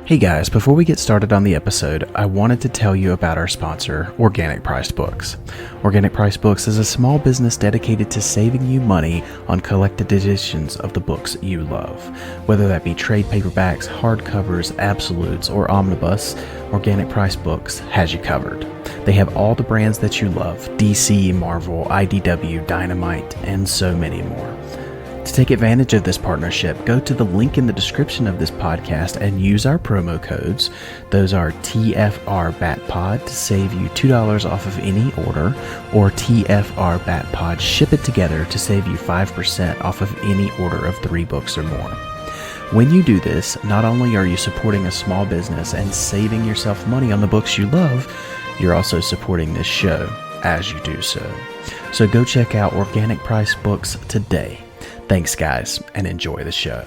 Hey guys, before we get started on the episode, I wanted to tell you about our sponsor, Organic Priced Books. Organic Priced Books is a small business dedicated to saving you money on collected editions of the books you love. Whether that be trade paperbacks, hardcovers, absolutes, or omnibus, Organic Priced Books has you covered. They have all the brands that you love: DC, Marvel, IDW, Dynamite, and so many more. To take advantage of this partnership, go to the link in the description of this podcast and use our promo codes. Those are tfrbatpod to save you $2 off of any order, or tfrbatpod ship it together to save you 5% off of any order of 3 books or more. When you do this, not only are you supporting a small business and saving yourself money on the books you love, you're also supporting this show as you do so. So go check out Organic Price Books today. Thanks, guys, and enjoy the show.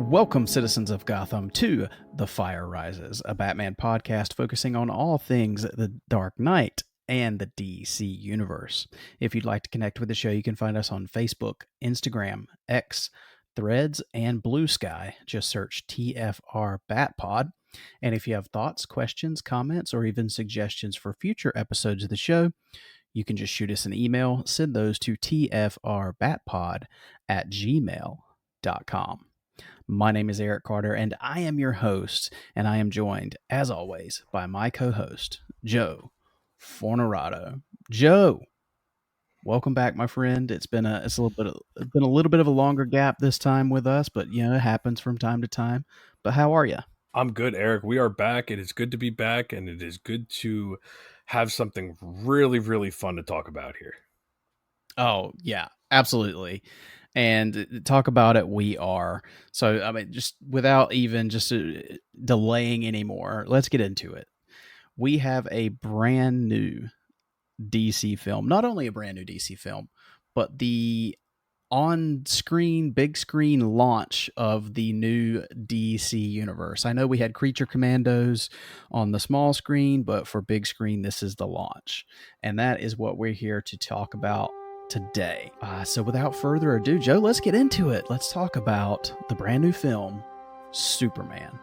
Welcome, citizens of Gotham, to The Fire Rises, a Batman podcast focusing on all things the Dark Knight and the DC Universe. If you'd like to connect with the show, you can find us on Facebook, Instagram, X, Threads, and Blue Sky. Just search tfrbatpod. And if you have thoughts, questions, comments, or even suggestions for future episodes of the show, you can just shoot us an email. Send those to tfrbatpod@gmail.com. My name is Eric Carter, and I am your host, and I am joined, as always, by my co-host, Joe Fornerado. Joe, welcome back, my friend. It's been a little bit of a longer gap this time with us, but you know, it happens from time to time. But how are you? I'm good, Eric. We are back. It is good to be back, and it is good to have something really, really fun to talk about here. Oh, yeah, absolutely. And talk about it, we are. So, I mean, just without even just delaying anymore, let's get into it. We have a brand new DC film. Not only a brand new DC film, but the on-screen, big screen launch of the new DC universe. I know we had Creature Commandos on the small screen, but for big screen, this is the launch. And that is what we're here to talk about today. So without further ado, Joe, let's get into it. Let's talk about the brand new film, Superman.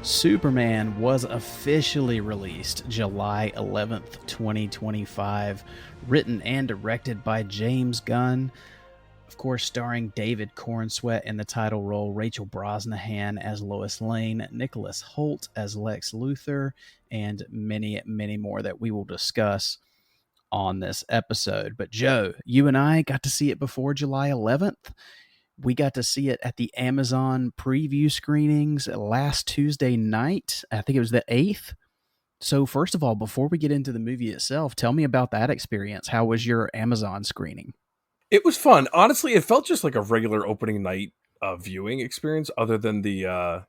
Superman was officially released July 11th, 2025, written and directed by James Gunn, of course starring David Cornsweet in the title role, Rachel Brosnahan as Lois Lane, Nicholas Hoult as Lex Luthor, and many, many more that we will discuss on this episode. But Joe, you and I got to see it before July 11th. We got to see it at the Amazon preview screenings last Tuesday night. I think it was the 8th. So, first of all, before we get into the movie itself, tell me about that experience. How was your Amazon screening? It was fun. Honestly, it felt just like a regular opening night viewing experience, other than the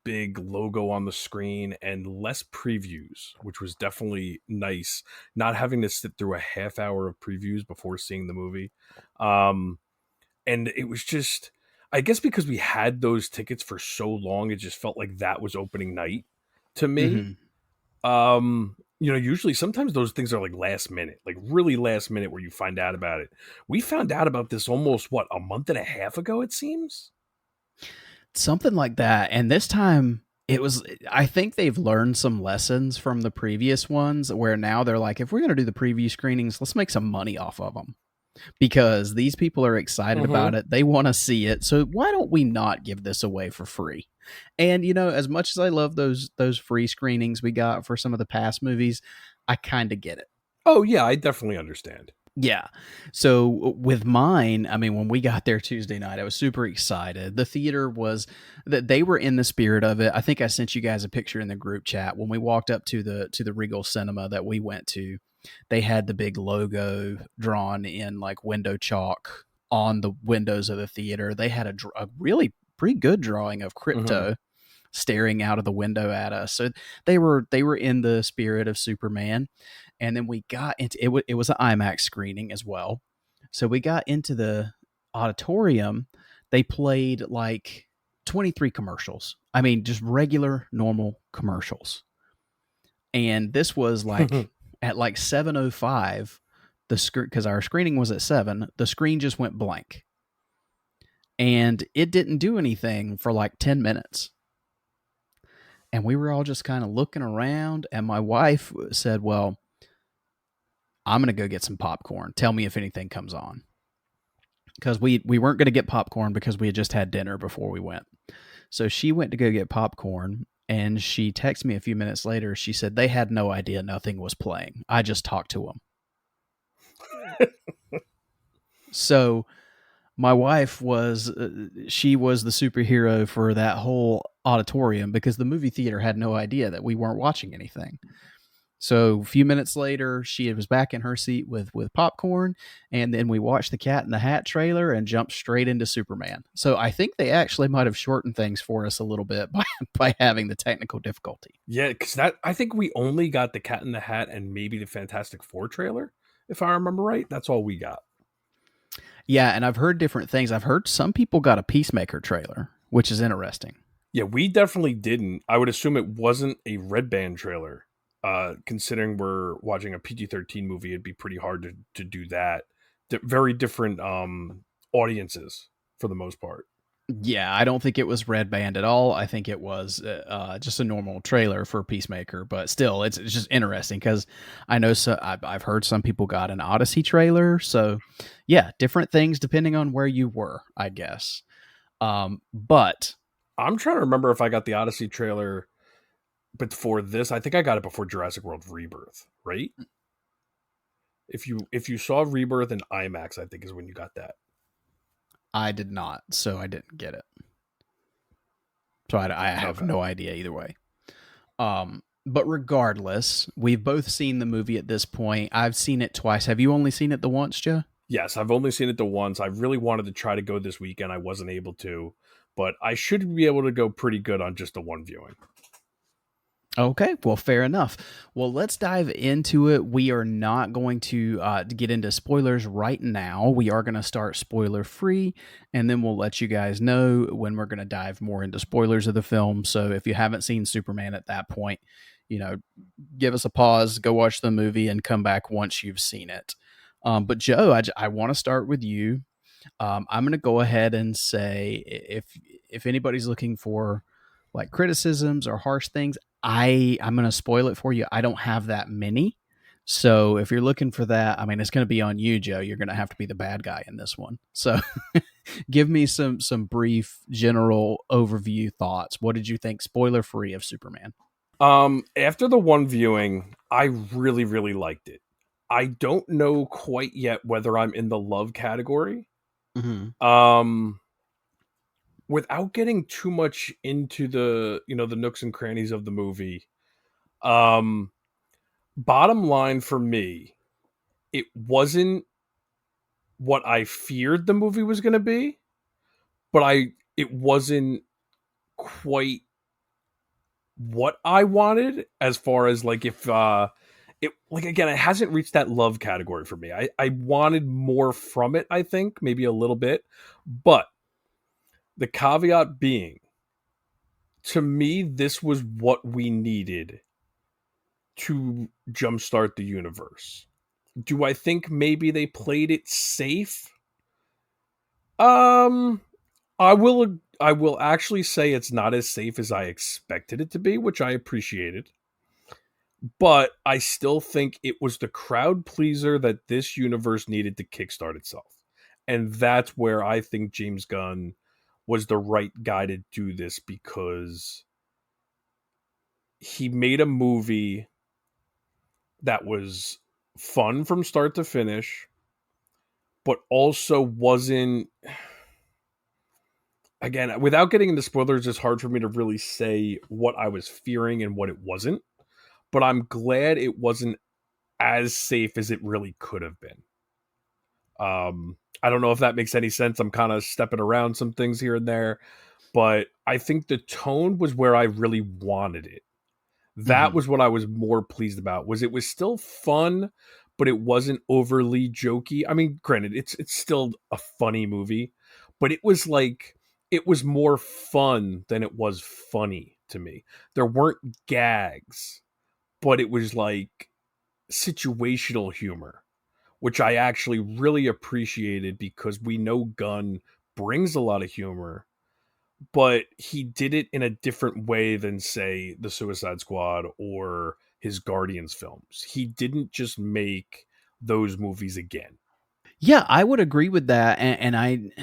big logo on the screen and less previews, which was definitely nice. Not having to sit through a half hour of previews before seeing the movie, and it was just, I guess because we had those tickets for so long, it just felt like that was opening night to me. Mm-hmm. Usually sometimes those things are like last minute, like really last minute where you find out about it. We found out about this almost a month and a half ago, it seems. Something like that. And this time, I think they've learned some lessons from the previous ones where now they're like, if we're going to do the preview screenings, let's make some money off of them because these people are excited about it. They want to see it. So why don't we not give this away for free? And as much as I love those free screenings we got for some of the past movies, I kind of get it. Oh yeah, I definitely understand. Yeah. So with mine, I mean, when we got there Tuesday night, I was super excited. The theater was that they were in the spirit of it. I think I sent you guys a picture in the group chat when we walked up to the Regal Cinema that we went to. They had the big logo drawn in like window chalk on the windows of the theater. They had a really pretty good drawing of Crypto staring out of the window at us. So they were in the spirit of Superman. And then we got into it. It was an IMAX screening as well. So we got into the auditorium. They played like 23 commercials. I mean, just regular, normal commercials. And this was like at like 7:05. The screen, because our screening was at 7, the screen just went blank, and it didn't do anything for like 10 minutes. And we were all just kind of looking around, and my wife said, well, I'm going to go get some popcorn. Tell me if anything comes on. Because we weren't going to get popcorn because we had just had dinner before we went. So she went to go get popcorn, and she texted me a few minutes later. She said they had no idea nothing was playing. I just talked to them. So my wife she was the superhero for that whole auditorium because the movie theater had no idea that we weren't watching anything. So a few minutes later, she was back in her seat with popcorn, and then we watched the Cat in the Hat trailer and jumped straight into Superman. So I think they actually might have shortened things for us a little bit by having the technical difficulty. Yeah, because I think we only got the Cat in the Hat and maybe the Fantastic Four trailer, if I remember right. That's all we got. Yeah, and I've heard different things. I've heard some people got a Peacemaker trailer, which is interesting. Yeah, we definitely didn't. I would assume it wasn't a Red Band trailer. Considering we're watching a PG-13 movie, it'd be pretty hard to do that. Very different audiences for the most part. Yeah, I don't think it was Red Band at all. I think it was just a normal trailer for Peacemaker, but still, it's just interesting because I know I've heard some people got an Odyssey trailer. So, yeah, different things depending on where you were, I guess. But I'm trying to remember if I got the Odyssey trailer before this. I think I got it before Jurassic World Rebirth, right? If you saw Rebirth in IMAX, I think is when you got that. I did not, so I didn't get it. So I have no idea either way. But regardless, we've both seen the movie at this point. I've seen it twice. Have you only seen it the once, Joe? Yes, I've only seen it the once. I really wanted to try to go this weekend. I wasn't able to, but I should be able to go pretty good on just the one viewing. Okay, well, fair enough. Well, let's dive into it. We are not going to get into spoilers right now. We are going to start spoiler free, and then we'll let you guys know when we're going to dive more into spoilers of the film. So if you haven't seen Superman at that point, give us a pause, go watch the movie, and come back once you've seen it. But Joe, I want to start with you. I'm going to go ahead and say if anybody's looking for like criticisms or harsh things, I'm going to spoil it for you. I don't have that many. So if you're looking for that, I mean, it's going to be on you, Joe. You're going to have to be the bad guy in this one. So give me some brief general overview thoughts. What did you think, spoiler free, of Superman? After the one viewing, I really, really liked it. I don't know quite yet whether I'm in the love category. Mm-hmm. Um, without getting too much into the nooks and crannies of the movie, um, bottom line for me, it wasn't what I feared the movie was going to be, but it wasn't quite what I wanted as far as like if it like again it hasn't reached that love category for me. I wanted more from it, I think, maybe a little bit. But the caveat being, to me this was what we needed to jumpstart the universe. Do I think maybe they played it safe? Um I will actually say it's not as safe as I expected it to be, which I appreciated. But I still think it was the crowd pleaser that this universe needed to kickstart itself. And that's where I think James Gunn was the right guy to do this, because he made a movie that was fun from start to finish, but also wasn't, again, without getting into spoilers, it's hard for me to really say what I was fearing and what it wasn't. But I'm glad it wasn't as safe as it really could have been. I don't know if that makes any sense. I'm kind of stepping around some things here and there, but I think the tone was where I really wanted it. That Mm-hmm. was what I was more pleased about. Was it was still fun, but it wasn't overly jokey. I mean, granted, it's still a funny movie, but it was like it was more fun than it was funny to me. There weren't gags, but it was like situational humor, which I actually really appreciated, because we know Gunn brings a lot of humor, but he did it in a different way than, say, the Suicide Squad or his Guardians films. He didn't just make those movies again. Yeah, I would agree with that, and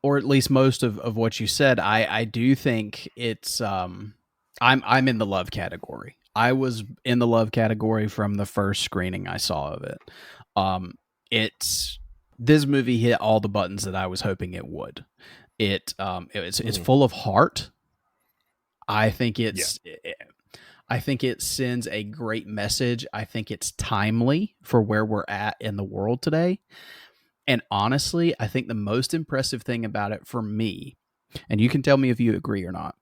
or at least most of what you said. I do think it's I'm in the love category. I was in the love category from the first screening I saw of it. Um, it's This movie hit all the buttons that I was hoping it would. It's Mhm. full of heart. I think Yeah. I think it sends a great message. I think it's timely for where we're at in the world today. And honestly, I think the most impressive thing about it for me, and you can tell me if you agree or not,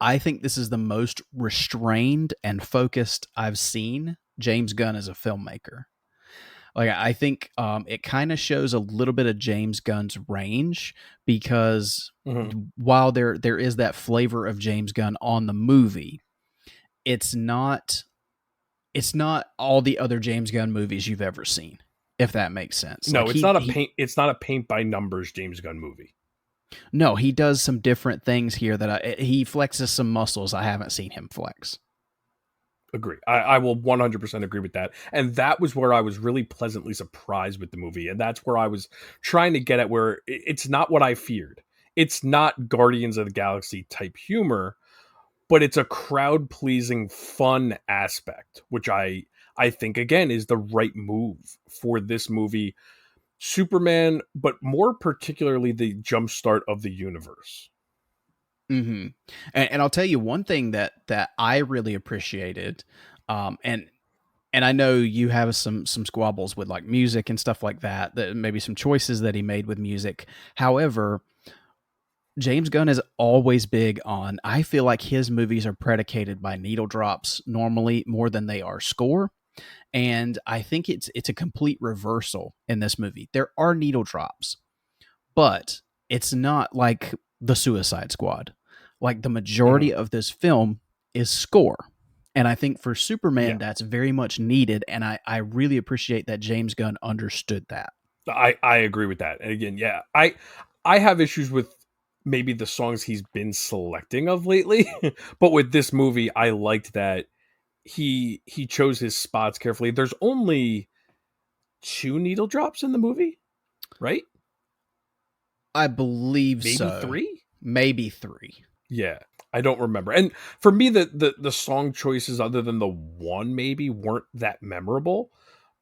I think this is the most restrained and focused I've seen James Gunn as a filmmaker. Like I think it kind of shows a little bit of James Gunn's range, because Mhm. while there is that flavor of James Gunn on the movie, it's not it's not all the other James Gunn movies you've ever seen, if that makes sense. Like No, it's not a paint. It's not a paint by numbers James Gunn movie. no, he does some different things here he flexes some muscles I haven't seen him flex. Agree. I will 100% agree with that. And that was where I was really pleasantly surprised with the movie. And that's where I was trying to get at, where it's not what I feared. It's not Guardians of the Galaxy type humor, but it's a crowd pleasing fun aspect, which I think again is the right move for this movie, Superman, but more particularly the jumpstart of the universe. Mm-hmm. And I'll tell you one thing that I really appreciated, and I know you have some squabbles with like music and stuff like that. That maybe some choices that he made with music. However, James Gunn is always big on. I feel like his movies are predicated by needle drops normally more than they are score. And I think it's a complete reversal in this movie. There are needle drops, but it's not like the Suicide Squad. Like the Mhm. majority of this film is score. And I think for Superman, Yeah, that's very much needed. And I really appreciate that James Gunn understood that. I agree with that. And again, yeah, I have issues with maybe the songs he's been selecting of lately, but with this movie, I liked that he chose his spots carefully. There's only two needle drops in the movie, right? I believe Maybe so. three. Maybe three. Yeah, I don't remember. And for me, the song choices, other than the one, maybe weren't that memorable.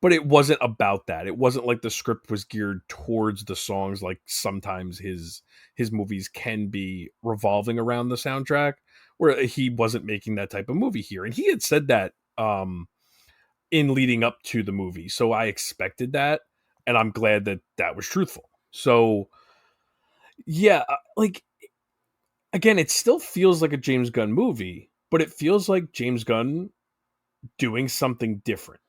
but it wasn't about that. It wasn't like the script was geared towards the songs like sometimes his movies can be revolving around the soundtrack, where he wasn't making that type of movie here. And he had said that in leading up to the movie. So I expected that, and I'm glad that that was truthful. So yeah, like again, it still feels like a James Gunn movie, but it feels like James Gunn doing something different.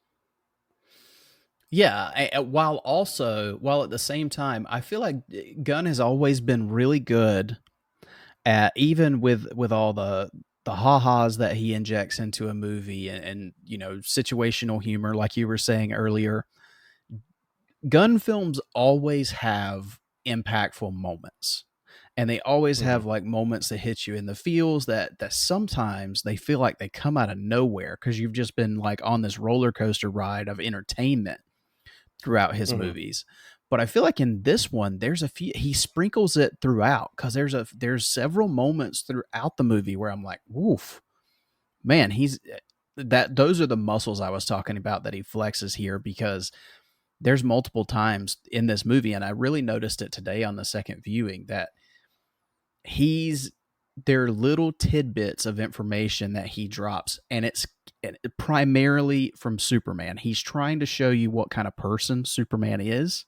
Yeah, while at the same time, I feel like Gunn has always been really good at, even with all the ha-has that he injects into a movie, and situational humor, like you were saying earlier. Gun films always have impactful moments, and they always Mm-hmm. have like moments that hit you in the feels, that sometimes they feel like they come out of nowhere because you've just been like on this roller coaster ride of entertainment throughout his Mm-hmm. movies. But I feel like in this one, there's a few, he sprinkles it throughout, because there's several moments throughout the movie where I'm like, woof, man, those are the muscles I was talking about that he flexes here, because there's multiple times in this movie, and I really noticed it today on the second viewing, that he's there are little tidbits of information that he drops, and it's primarily from Superman. He's trying to show you what kind of person Superman is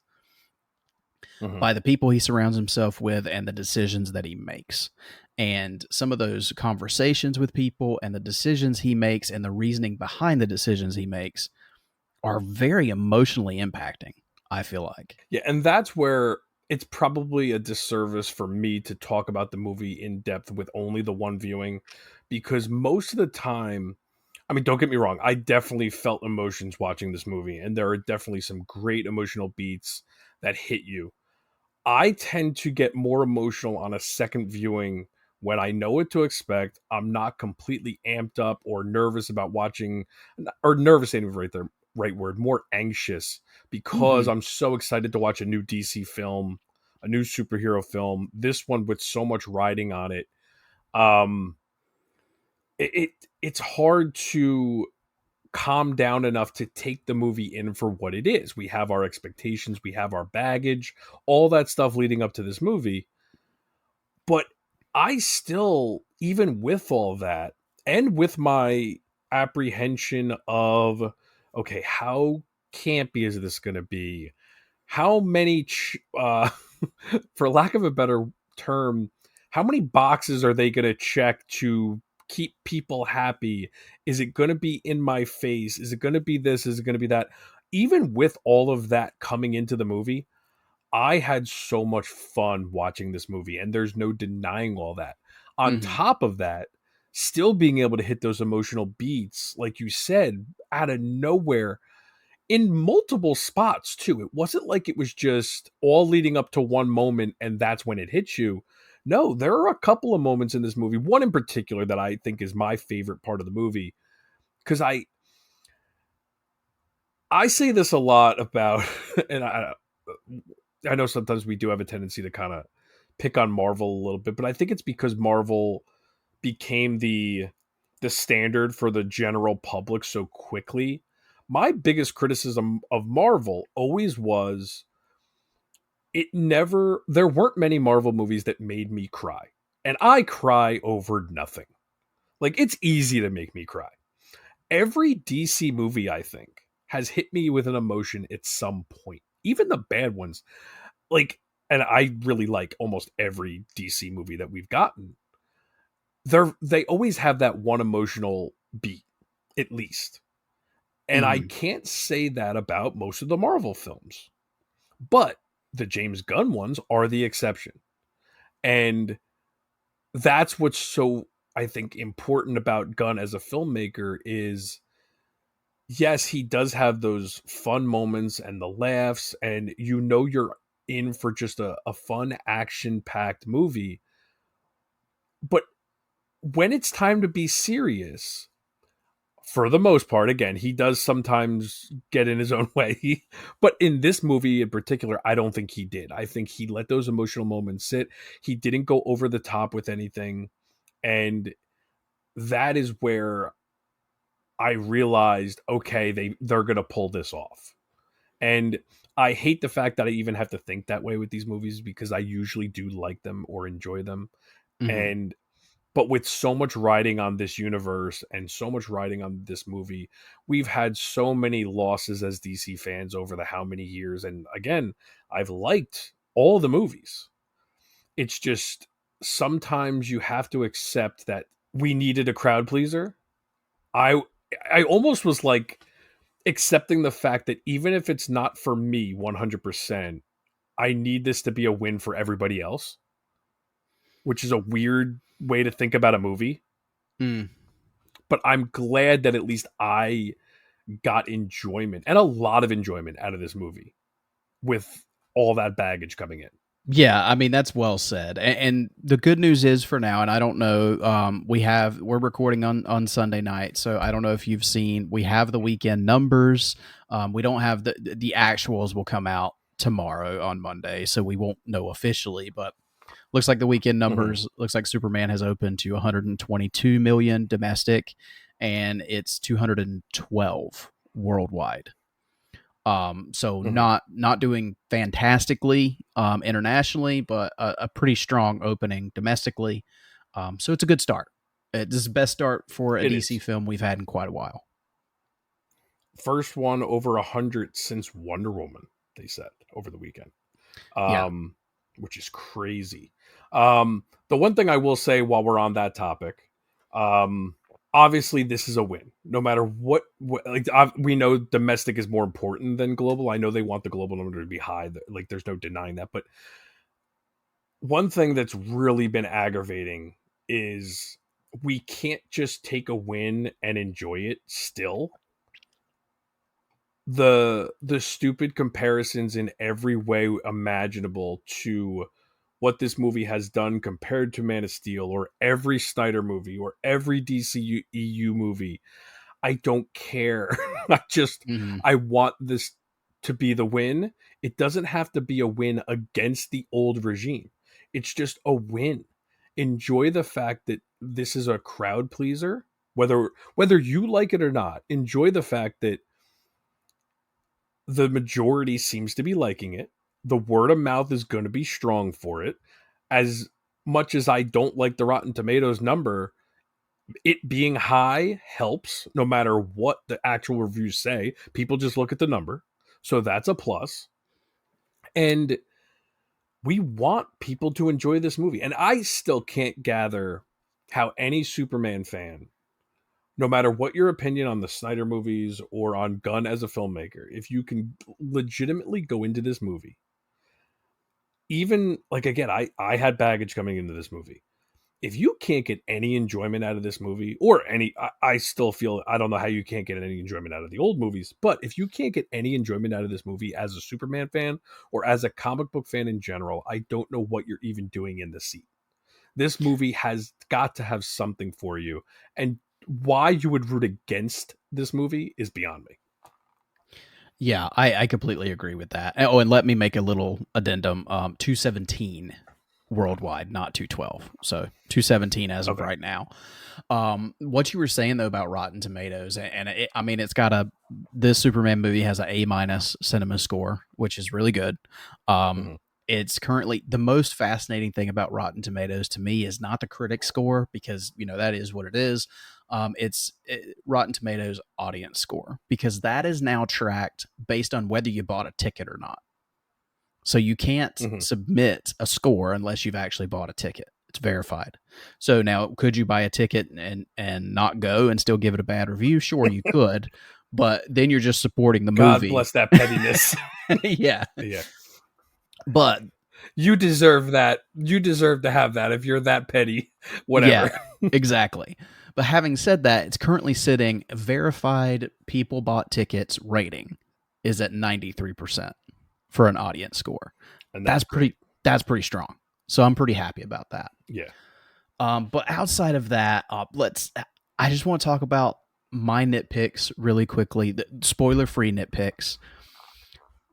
Mm-hmm. by the people he surrounds himself with and the decisions that he makes. And some of those conversations with people and the decisions he makes and the reasoning behind the decisions he makes are very emotionally impacting, I feel like. Yeah, and that's where it's probably a disservice for me to talk about the movie in depth with only the one viewing, because most of the time, I mean, don't get me wrong, I definitely felt emotions watching this movie, and there are definitely some great emotional beats that hit you. I tend to get more emotional on a second viewing when I know what to expect. I'm not completely amped up or nervous about watching, or nervous ain't even right there, right word, more anxious, because Mm-hmm. I'm so excited to watch a new DC film, a new superhero film. This one with so much riding on it. Um, it's hard to calm down enough to take the movie in for what it is. We have our expectations, we have our baggage, all that stuff leading up to this movie. But I still, even with all that, and with my apprehension of, okay, how campy is this going to be? How many, for lack of a better term, how many boxes are they going to check to keep people happy? Is it going to be in my face? Is it going to be this? Is it going to be that? Even with all of that coming into the movie, I had so much fun watching this movie, and there's no denying all that. On Mm-hmm. top of that, still being able to hit those emotional beats, like you said, out of nowhere in multiple spots, too. It wasn't like it was just all leading up to one moment and that's when it hits you. No, there are a couple of moments in this movie, one in particular that I think is my favorite part of the movie, because I say this a lot about, and I know sometimes we do have a tendency to kind of pick on Marvel a little bit, but I think it's because Marvel became the standard for the general public so quickly. My biggest criticism of Marvel always was it never there weren't many Marvel movies that made me cry. And I cry over nothing. Like it's easy to make me cry. Every DC movie I think has hit me with an emotion at some point. Even the bad ones, like, and I really like almost every DC movie that we've gotten. They always have that one emotional beat, at least. And I Mm-hmm. can't say that about most of the Marvel films. But the James Gunn ones are the exception. And that's what's so, I think, important about Gunn as a filmmaker is yes, he does have those fun moments and the laughs, and you're in for just a fun action packed movie. But when it's time to be serious, for the most part, again, he does sometimes get in his own way. But in this movie in particular, I don't think he did. I think he let those emotional moments sit. He didn't go over the top with anything. And that is where I realized, okay, they're going to pull this off. And I hate the fact that I even have to think that way with these movies because I usually do like them or enjoy them. Mhm. And but with so much riding on this universe and so much riding on this movie, we've had so many losses as DC fans over the how many years. And again, I've liked all the movies. It's just sometimes you have to accept that we needed a crowd pleaser. I I almost was like accepting the fact that even if it's not for me 100%, I need this to be a win for everybody else, which is a weird way to think about a movie. Mm. But I'm glad that at least I got enjoyment and a lot of enjoyment out of this movie with all that baggage coming in. Yeah, I mean that's well said. And the good news is for now, and I don't know, we're recording on Sunday night, so I don't know if you've seen. We have the weekend numbers. We don't have the actuals will come out tomorrow on Monday, so we won't know officially. But looks like the weekend numbers. Looks like Superman has opened to 122 million domestic, and it's 212 worldwide. So not doing fantastically internationally, but a pretty strong opening domestically. So it's a good start. This is the best start for a It DC is. film we've had in quite a while. First one over 100 since Wonder Woman, they said over the weekend. Yeah. Which is crazy. The one thing I will say while we're on that topic, obviously this is a win. No matter what like we know domestic is more important than global. I know they want the global number to be high. Like there's no denying that. But one thing that's really been aggravating is we can't just take a win and enjoy it still. The stupid comparisons in every way imaginable to what this movie has done compared to Man of Steel or every Snyder movie or every DC EU movie. I don't care. Mm-hmm. I want this to be the win. It doesn't have to be a win against the old regime. It's just a win. Enjoy the fact that this is a crowd pleaser, whether you like it or not. Enjoy the fact that the majority seems to be liking it. The word of mouth is going to be strong for it. As much as I don't like the Rotten Tomatoes number, it being high helps no matter what the actual reviews say. People just look at the number. So that's a plus. And we want people to enjoy this movie. And I still can't gather how any Superman fan, no matter what your opinion on the Snyder movies or on Gunn as a filmmaker, if you can legitimately go into this movie, even like again, I had baggage coming into this movie. If you can't get any enjoyment out of this movie, or I still feel I don't know how you can't get any enjoyment out of the old movies, but if you can't get any enjoyment out of this movie as a Superman fan or as a comic book fan in general, I don't know what you're even doing in the seat. This movie has got to have something for you, and why you would root against this movie is beyond me. Yeah, I completely agree with that. Oh, and let me make a little addendum. 217 worldwide, not 212. So 217 as of right now. What you were saying though about Rotten Tomatoes, and I mean, it's got this Superman movie has an A- cinema score, which is really good. It's currently the most fascinating thing about Rotten Tomatoes to me is not the critic score because that is what it is. It's Rotten Tomatoes audience score because that is now tracked based on whether you bought a ticket or not. So you can't submit a score unless you've actually bought a ticket. It's verified. So now, could you buy a ticket and not go and still give it a bad review? Sure, you could, but then you're just supporting the movie. God bless that pettiness. Yeah. Yeah. But you deserve that. You deserve to have that if you're that petty. Whatever. Yeah, exactly. But having said that, it's currently sitting verified people bought tickets rating is at 93% for an audience score. And that's pretty strong. So I'm pretty happy about that. Yeah. But outside of that, I just want to talk about my nitpicks really quickly. The spoiler-free nitpicks.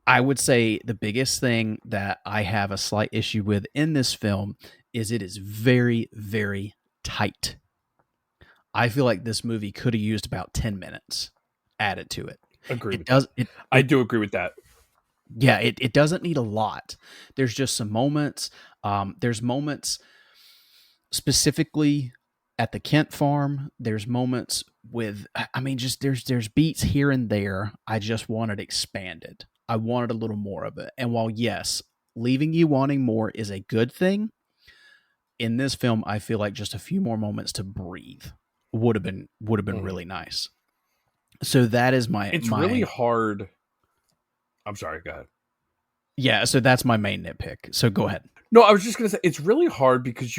I would say the biggest thing that I have a slight issue with in this film is it is very, very tight. I feel like this movie could have used about 10 minutes added to it. Agree It with does that. I do agree with that. Yeah, it doesn't need a lot. There's just some moments. There's moments specifically at the Kent farm. There's moments with, I mean, just there's beats here and there. I just wanted expanded. I wanted a little more of it. And while yes, leaving you wanting more is a good thing, in this film, I feel like just a few more moments to breathe would have been really nice. So that is It's really hard. I'm sorry, go ahead. Yeah, so that's my main nitpick. So go ahead. No, I was just going to say, it's really hard because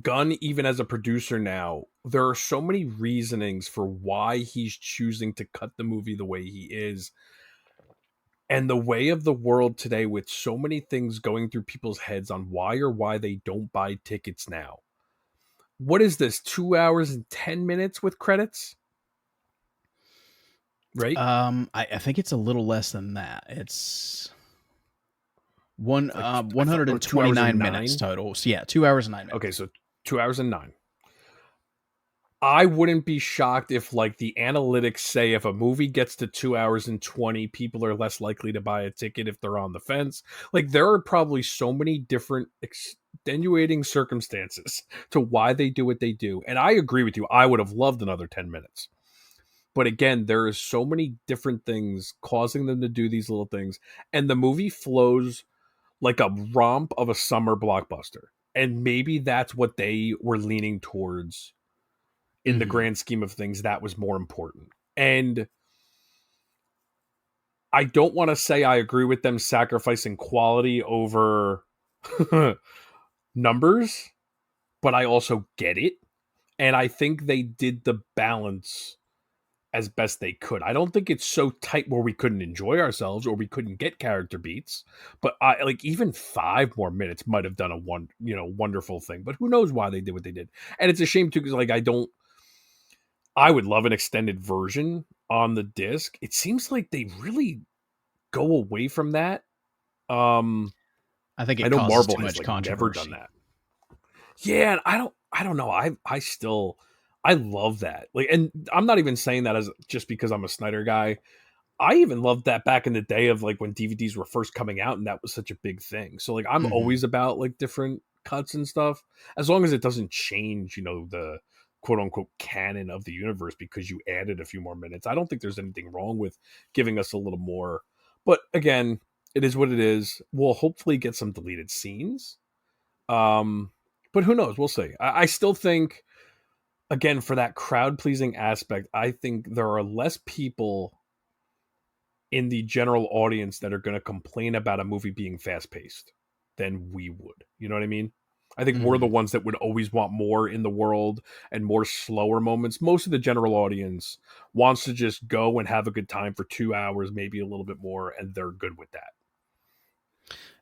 Gunn, even as a producer now, there are so many reasonings for why he's choosing to cut the movie the way he is. And the way of the world today, with so many things going through people's heads on why they don't buy tickets now. What is this, 2 hours and 10 minutes with credits? Right? I think it's a little less than that. It's 129 minutes total. So yeah, 2 hours and 9 minutes. Okay, so 2 hours and 9. I wouldn't be shocked if, like, the analytics say if a movie gets to 2 hours and 20, people are less likely to buy a ticket if they're on the fence. Like, there are probably so many different extenuating circumstances to why they do what they do. And I agree with you. I would have loved another 10 minutes. But again, there is so many different things causing them to do these little things. And the movie flows like a romp of a summer blockbuster. And maybe that's what they were leaning towards. In the grand scheme of things, that was more important. And I don't want to say I agree with them sacrificing quality over numbers, but I also get it. And I think they did the balance as best they could. I don't think it's so tight where we couldn't enjoy ourselves or we couldn't get character beats, but even 5 more minutes might have done a wonderful thing. But who knows why they did what they did. And it's a shame too, because I would love an extended version on the disc. It seems like they really go away from that. I think I know Marvel too much has never done that. Yeah, and I don't know. I love that. Like, and I'm not even saying that as just because I'm a Snyder guy. I even loved that back in the day of like when DVDs were first coming out, and that was such a big thing. So like, I'm always about like different cuts and stuff, as long as it doesn't change, the quote unquote canon of the universe because you added a few more minutes. I don't think there's anything wrong with giving us a little more, but again, it is what it is. We'll hopefully get some deleted scenes. But who knows? We'll see. I still think, again, for that crowd pleasing aspect, I think there are less people in the general audience that are going to complain about a movie being fast paced than we would. You know what I mean? I think we're the ones that would always want more in the world and more slower moments. Most of the general audience wants to just go and have a good time for 2 hours, maybe a little bit more, and they're good with that.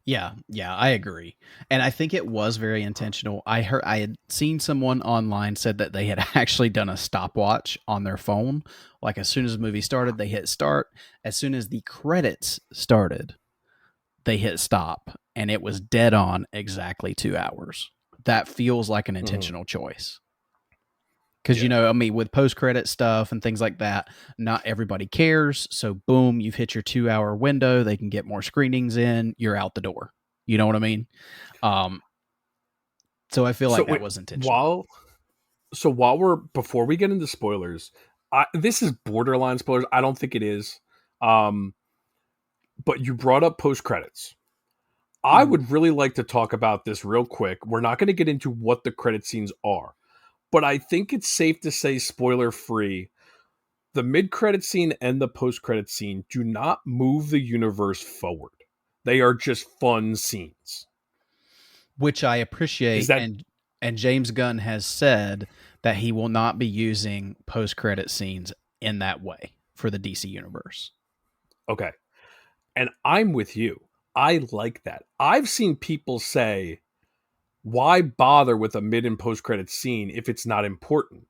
Yeah, I agree. And I think it was very intentional. I had seen someone online said that they had actually done a stopwatch on their phone. Like as soon as the movie started, they hit start. As soon as the credits started, they hit stop, and it was dead on exactly 2 hours. That feels like an intentional choice. Because, with post-credit stuff and things like that, not everybody cares. So, boom, you've hit your 2 hour window. They can get more screenings in. You're out the door. You know what I mean? So I feel like that was intentional. Before we get into spoilers, this is borderline spoilers. I don't think it is. But you brought up post-credits. I would really like to talk about this real quick. We're not going to get into what the credit scenes are. But I think it's safe to say, spoiler-free, the mid-credit scene and the post-credit scene do not move the universe forward. They are just fun scenes. Which I appreciate, and James Gunn has said that he will not be using post-credit scenes in that way for the DC universe. Okay. And I'm with you. I like that. I've seen people say, why bother with a mid and post-credit scene if it's not important?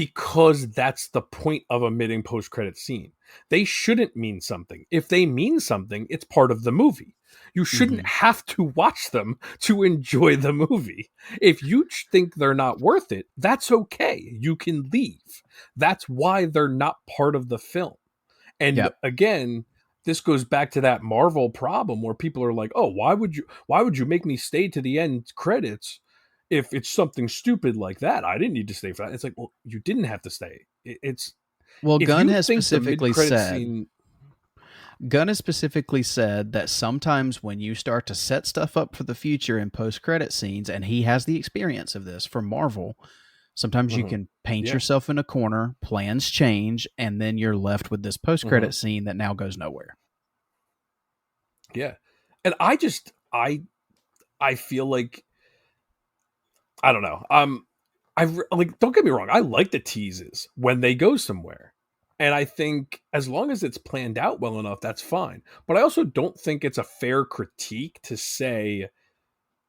because that's the point of a mid and post credit scene. They shouldn't mean something. If they mean something, it's part of the movie. You shouldn't have to watch them to enjoy the movie. If you think they're not worth it, that's okay. You can leave. That's why they're not part of the film. And again, this goes back to that Marvel problem where people are like, "Oh, why would you make me stay to the end credits if it's something stupid like that? I didn't need to stay for that." It's like, well, you didn't have to stay. It's well, if Gunn you has think the specifically mid-credit said. scene, Gunn has specifically said that sometimes when you start to set stuff up for the future in post-credit scenes, and he has the experience of this from Marvel, sometimes you can paint yourself in a corner, plans change, and then you're left with this post-credit scene that now goes nowhere. Yeah. And I feel like, I don't know. Don't get me wrong. I like the teases when they go somewhere. And I think as long as it's planned out well enough, that's fine. But I also don't think it's a fair critique to say,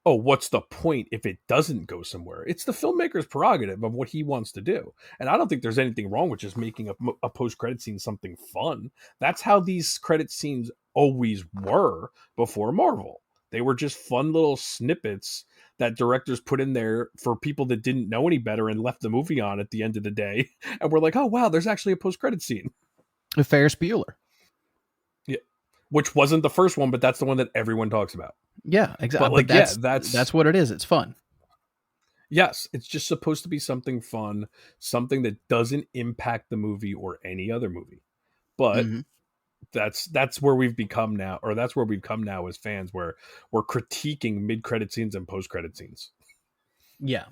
oh, what's the point if it doesn't go somewhere? It's the filmmaker's prerogative of what he wants to do. And I don't think there's anything wrong with just making a post-credit scene something fun. That's how these credit scenes always were before Marvel. They were just fun little snippets that directors put in there for people that didn't know any better and left the movie on at the end of the day. And we're like, oh, wow, there's actually a post-credit scene. Ferris Bueller. Yeah. Which wasn't the first one, but that's the one that everyone talks about. Yeah, exactly. But that's what it is. It's fun. Yes, it's just supposed to be something fun, something that doesn't impact the movie or any other movie. But that's where we've become now, or that's where we've come now as fans, where we're critiquing mid-credit scenes and post-credit scenes. Yeah.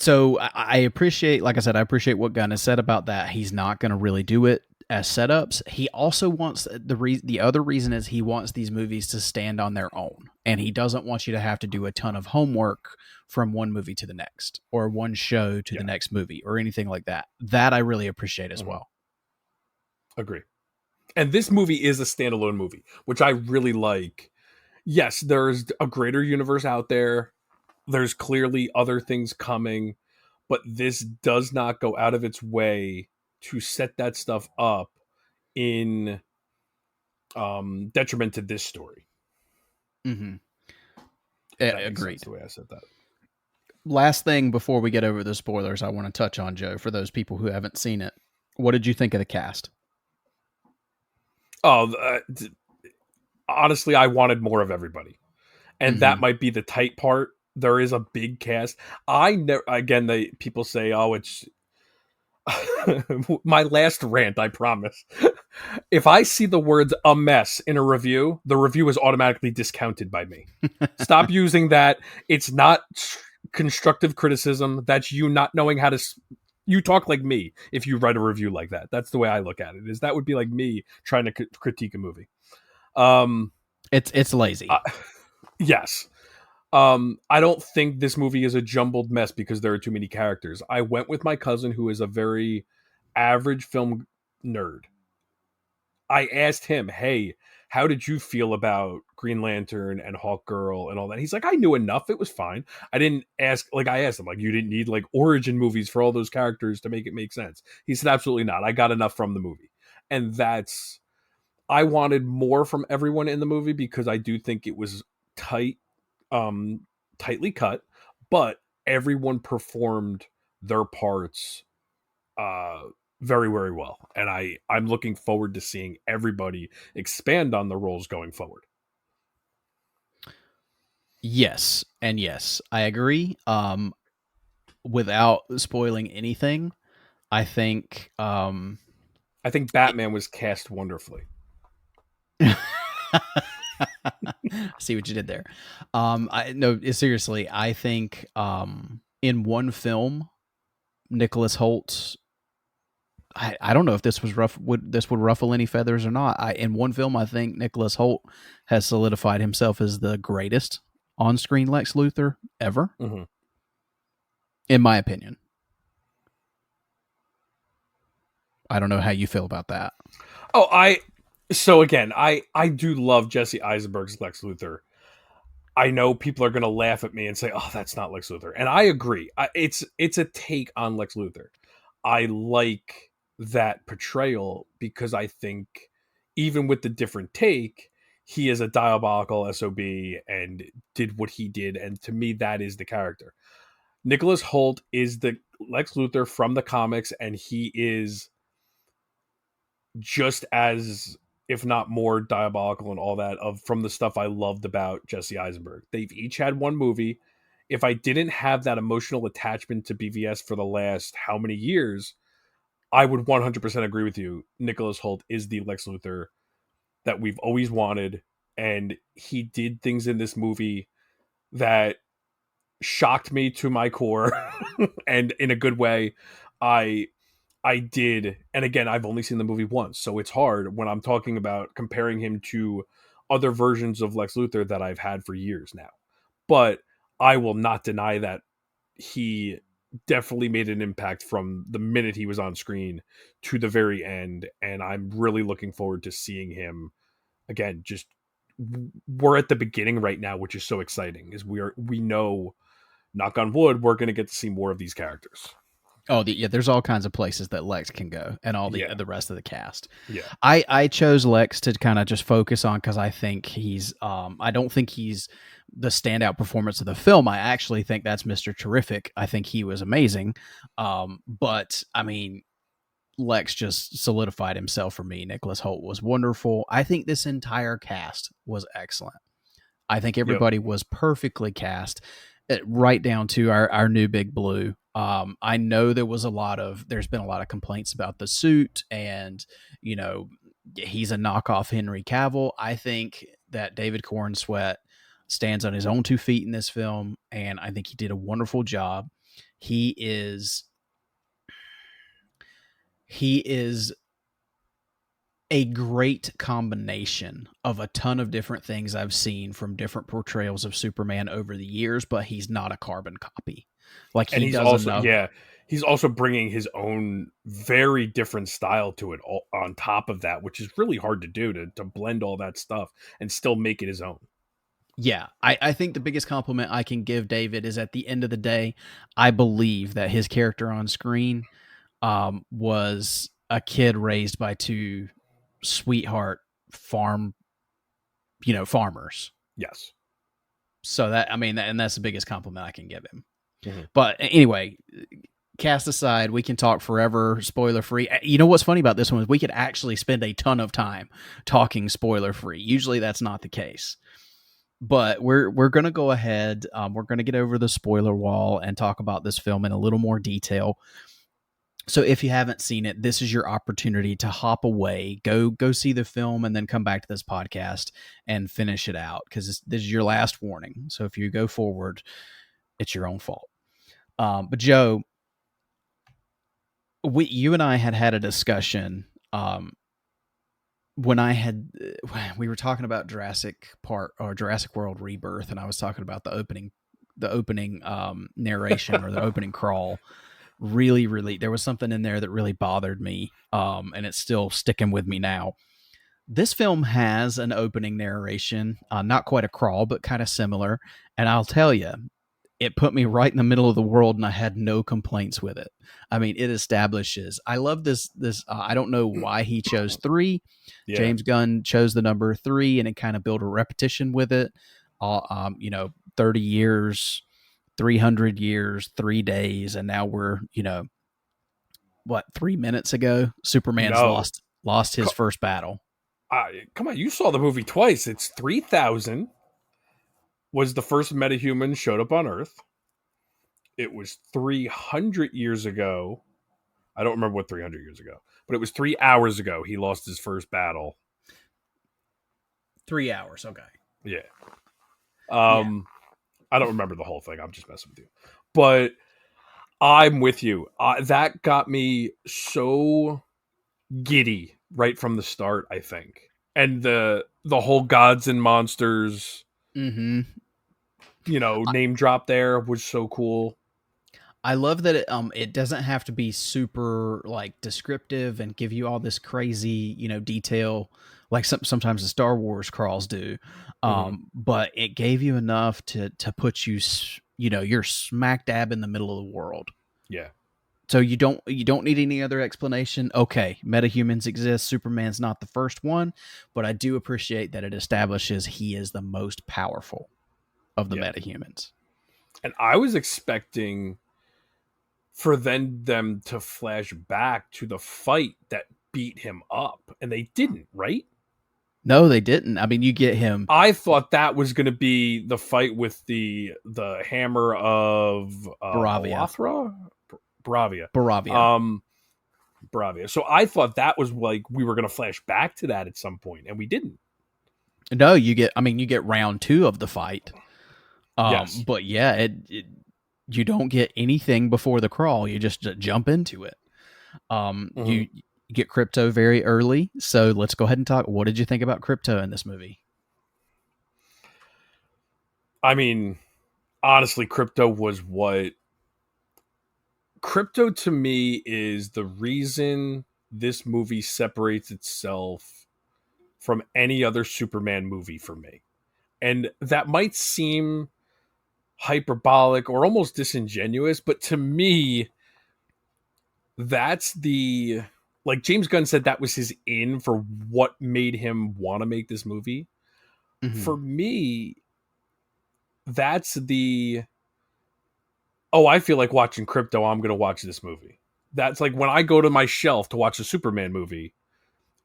So I appreciate, like I said, I appreciate what Gunn has said about that. He's not going to really do it as setups. He also wants the other reason is he wants these movies to stand on their own, and he doesn't want you to have to do a ton of homework from one movie to the next, or one show to the next movie, or anything like that. That I really appreciate as well. Agree. And this movie is a standalone movie, which I really like. Yes, there's a greater universe out there. There's clearly other things coming, but this does not go out of its way to set that stuff up in detriment to this story. Agreed. The way I said that. Last thing before we get over the spoilers, I want to touch on, Joe, for those people who haven't seen it. What did you think of the cast? Honestly, I wanted more of everybody. And that might be the tight part. There is a big cast. People say, oh, it's my last rant, I promise. If I see the words "a mess" in a review, the review is automatically discounted by me. Stop using that. It's not constructive criticism. That's you not knowing how to... You talk like me if you write a review like that. That's the way I look at it. That would be like me trying to critique a movie. It's lazy. Yes. I don't think this movie is a jumbled mess because there are too many characters. I went with my cousin, who is a very average film nerd. I asked him, hey, how did you feel about Green Lantern and Hawkgirl and all that? He's like, I knew enough. It was fine. I asked him, like, you didn't need like origin movies for all those characters to make it make sense. He said, absolutely not. I got enough from the movie. And I wanted more from everyone in the movie because I do think it was tightly cut, but everyone performed their parts very, very well. And I'm looking forward to seeing everybody expand on the roles going forward. Yes. And yes, I agree. Without spoiling anything, I think Batman was cast wonderfully. See what you did there. Seriously, I think in one film, Nicholas Hoult, I don't know if this would ruffle any feathers or not. In one film, I think Nicholas Hoult has solidified himself as the greatest on-screen Lex Luthor ever, in my opinion. I don't know how you feel about that. So again, I do love Jesse Eisenberg's Lex Luthor. I know people are going to laugh at me and say, "Oh, that's not Lex Luthor," and I agree. It's a take on Lex Luthor. I like that portrayal because I think even with the different take, he is a diabolical SOB and did what he did, and to me, that is the character. Nicholas Hoult is the Lex Luthor from the comics, and he is just as, if not more, diabolical and all that of from the stuff I loved about Jesse Eisenberg. They've each had one movie. If I didn't have that emotional attachment to BVS for the last how many years, I would 100% agree with you. Nicholas Hoult is the Lex Luthor that we've always wanted, and he did things in this movie that shocked me to my core, and in a good way. I I did, and again, I've only seen the movie once, so it's hard when I'm talking about comparing him to other versions of Lex Luthor that I've had for years now. But I will not deny that he definitely made an impact from the minute he was on screen to the very end, and I'm really looking forward to seeing him again. Just we're at the beginning right now, which is so exciting, is we know, knock on wood, we're going to get to see more of these characters. Oh, yeah. There's all kinds of places that Lex can go, and all the Yeah. the rest of the cast. Yeah. I chose Lex to kind of just focus on because I think he's I don't think he's the standout performance of the film. I actually think that's Mr. Terrific. I think he was amazing. But I mean, Lex just solidified himself for me. Nicholas Hoult was wonderful. I think this entire cast was excellent. I think everybody was perfectly cast, right down to our new Big Blue. I know there's been a lot of complaints about the suit, and he's a knockoff Henry Cavill. I think that David Corn Sweat stands on his own 2 feet in this film, and I think he did a wonderful job. He is a great combination of a ton of different things I've seen from different portrayals of Superman over the years, but he's not a carbon copy. Like, And he he's does also enough. he's also bringing his own very different style to it on top of that, which is really hard to do, to blend all that stuff and still make it his own. Yeah, I think the biggest compliment I can give David is, at the end of the day, I believe that his character on screen was a kid raised by 2 sweetheart farmers. Yes. So that's the biggest compliment I can give him. Mm-hmm. But anyway, cast aside, we can talk forever, spoiler free. You know what's funny about this one is we could actually spend a ton of time talking spoiler free. Usually that's not the case. But we're going to go ahead. We're going to get over the spoiler wall and talk about this film in a little more detail. So if you haven't seen it, this is your opportunity to hop away, go see the film, and then come back to this podcast and finish it out, because this is your last warning. So if you go forward, it's your own fault. But Joe, you and I had a discussion when we were talking about Jurassic World Rebirth, and I was talking about the opening narration or the opening crawl. Really, there was something in there that really bothered me, and it's still sticking with me now. This film has an opening narration, not quite a crawl, but kind of similar, and I'll tell you, it put me right in the middle of the world, and I had no complaints with it. I mean, it establishes. I love this. I don't know why he chose 3. Yeah. James Gunn chose the number 3, and it kind of built a repetition with it. 30 years, 300 years, 3 days, and now we're 3 minutes ago, Superman's lost his first battle. Come on, you saw the movie twice. It's 3000 was the first metahuman showed up on Earth. It was 300 years ago. I don't remember what 300 years ago, but it was 3 hours ago he lost his first battle. 3 hours, okay. Yeah. I don't remember the whole thing. I'm just messing with you. But I'm with you. That got me so giddy right from the start, I think. And the whole gods and monsters, name drop there was so cool. I love that it doesn't have to be super like descriptive and give you all this crazy, detail like sometimes the Star Wars crawls do. Hmm. But it gave you enough to put you, you're smack dab in the middle of the world. Yeah. So you don't need any other explanation. Okay, metahumans exist. Superman's not the first one, but I do appreciate that it establishes he is the most powerful of the Yeah. metahumans. And I was expecting for them to flash back to the fight that beat him up, and they didn't, right? No, they didn't. I mean, you get him. I thought that was going to be the fight with the hammer of Baravia. Mothra? Bravia. Baravia. Um, Bravia. So I thought that was like we were going to flash back to that at some point, and we didn't. No, you get round 2 of the fight. Yes. But yeah, you don't get anything before the crawl. You just jump into it. You get Crypto very early. So let's go ahead and talk. What did you think about Crypto in this movie? I mean, honestly, Crypto to me is the reason this movie separates itself from any other Superman movie for me. And that might seem hyperbolic or almost disingenuous, but to me, that's the like James Gunn said that was his in for what made him want to make this movie. Mm-hmm. For me, that's the oh, I feel like watching Crypto, I'm going to watch this movie. That's like when I go to my shelf to watch a Superman movie,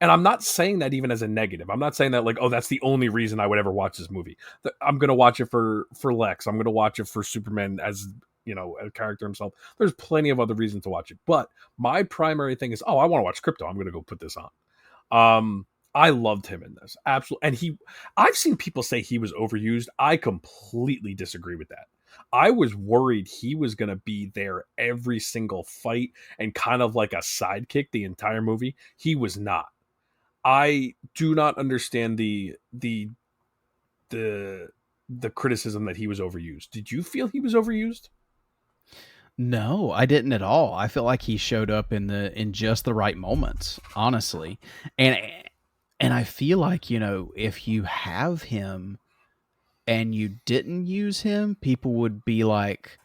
and I'm not saying that even as a negative. I'm not saying that like, oh, that's the only reason I would ever watch this movie. I'm going to watch it for Lex. I'm going to watch it for Superman as, a character himself. There's plenty of other reasons to watch it. But my primary thing is, oh, I want to watch Crypto. I'm going to go put this on. I loved him in this. Absolutely. And I've seen people say he was overused. I completely disagree with that. I was worried he was going to be there every single fight and kind of like a sidekick the entire movie. He was not. I do not understand the criticism that he was overused. Did you feel he was overused? No, I didn't at all. I feel like he showed up in just the right moments, honestly. And and I feel like, if you have him and you didn't use him, people would be like,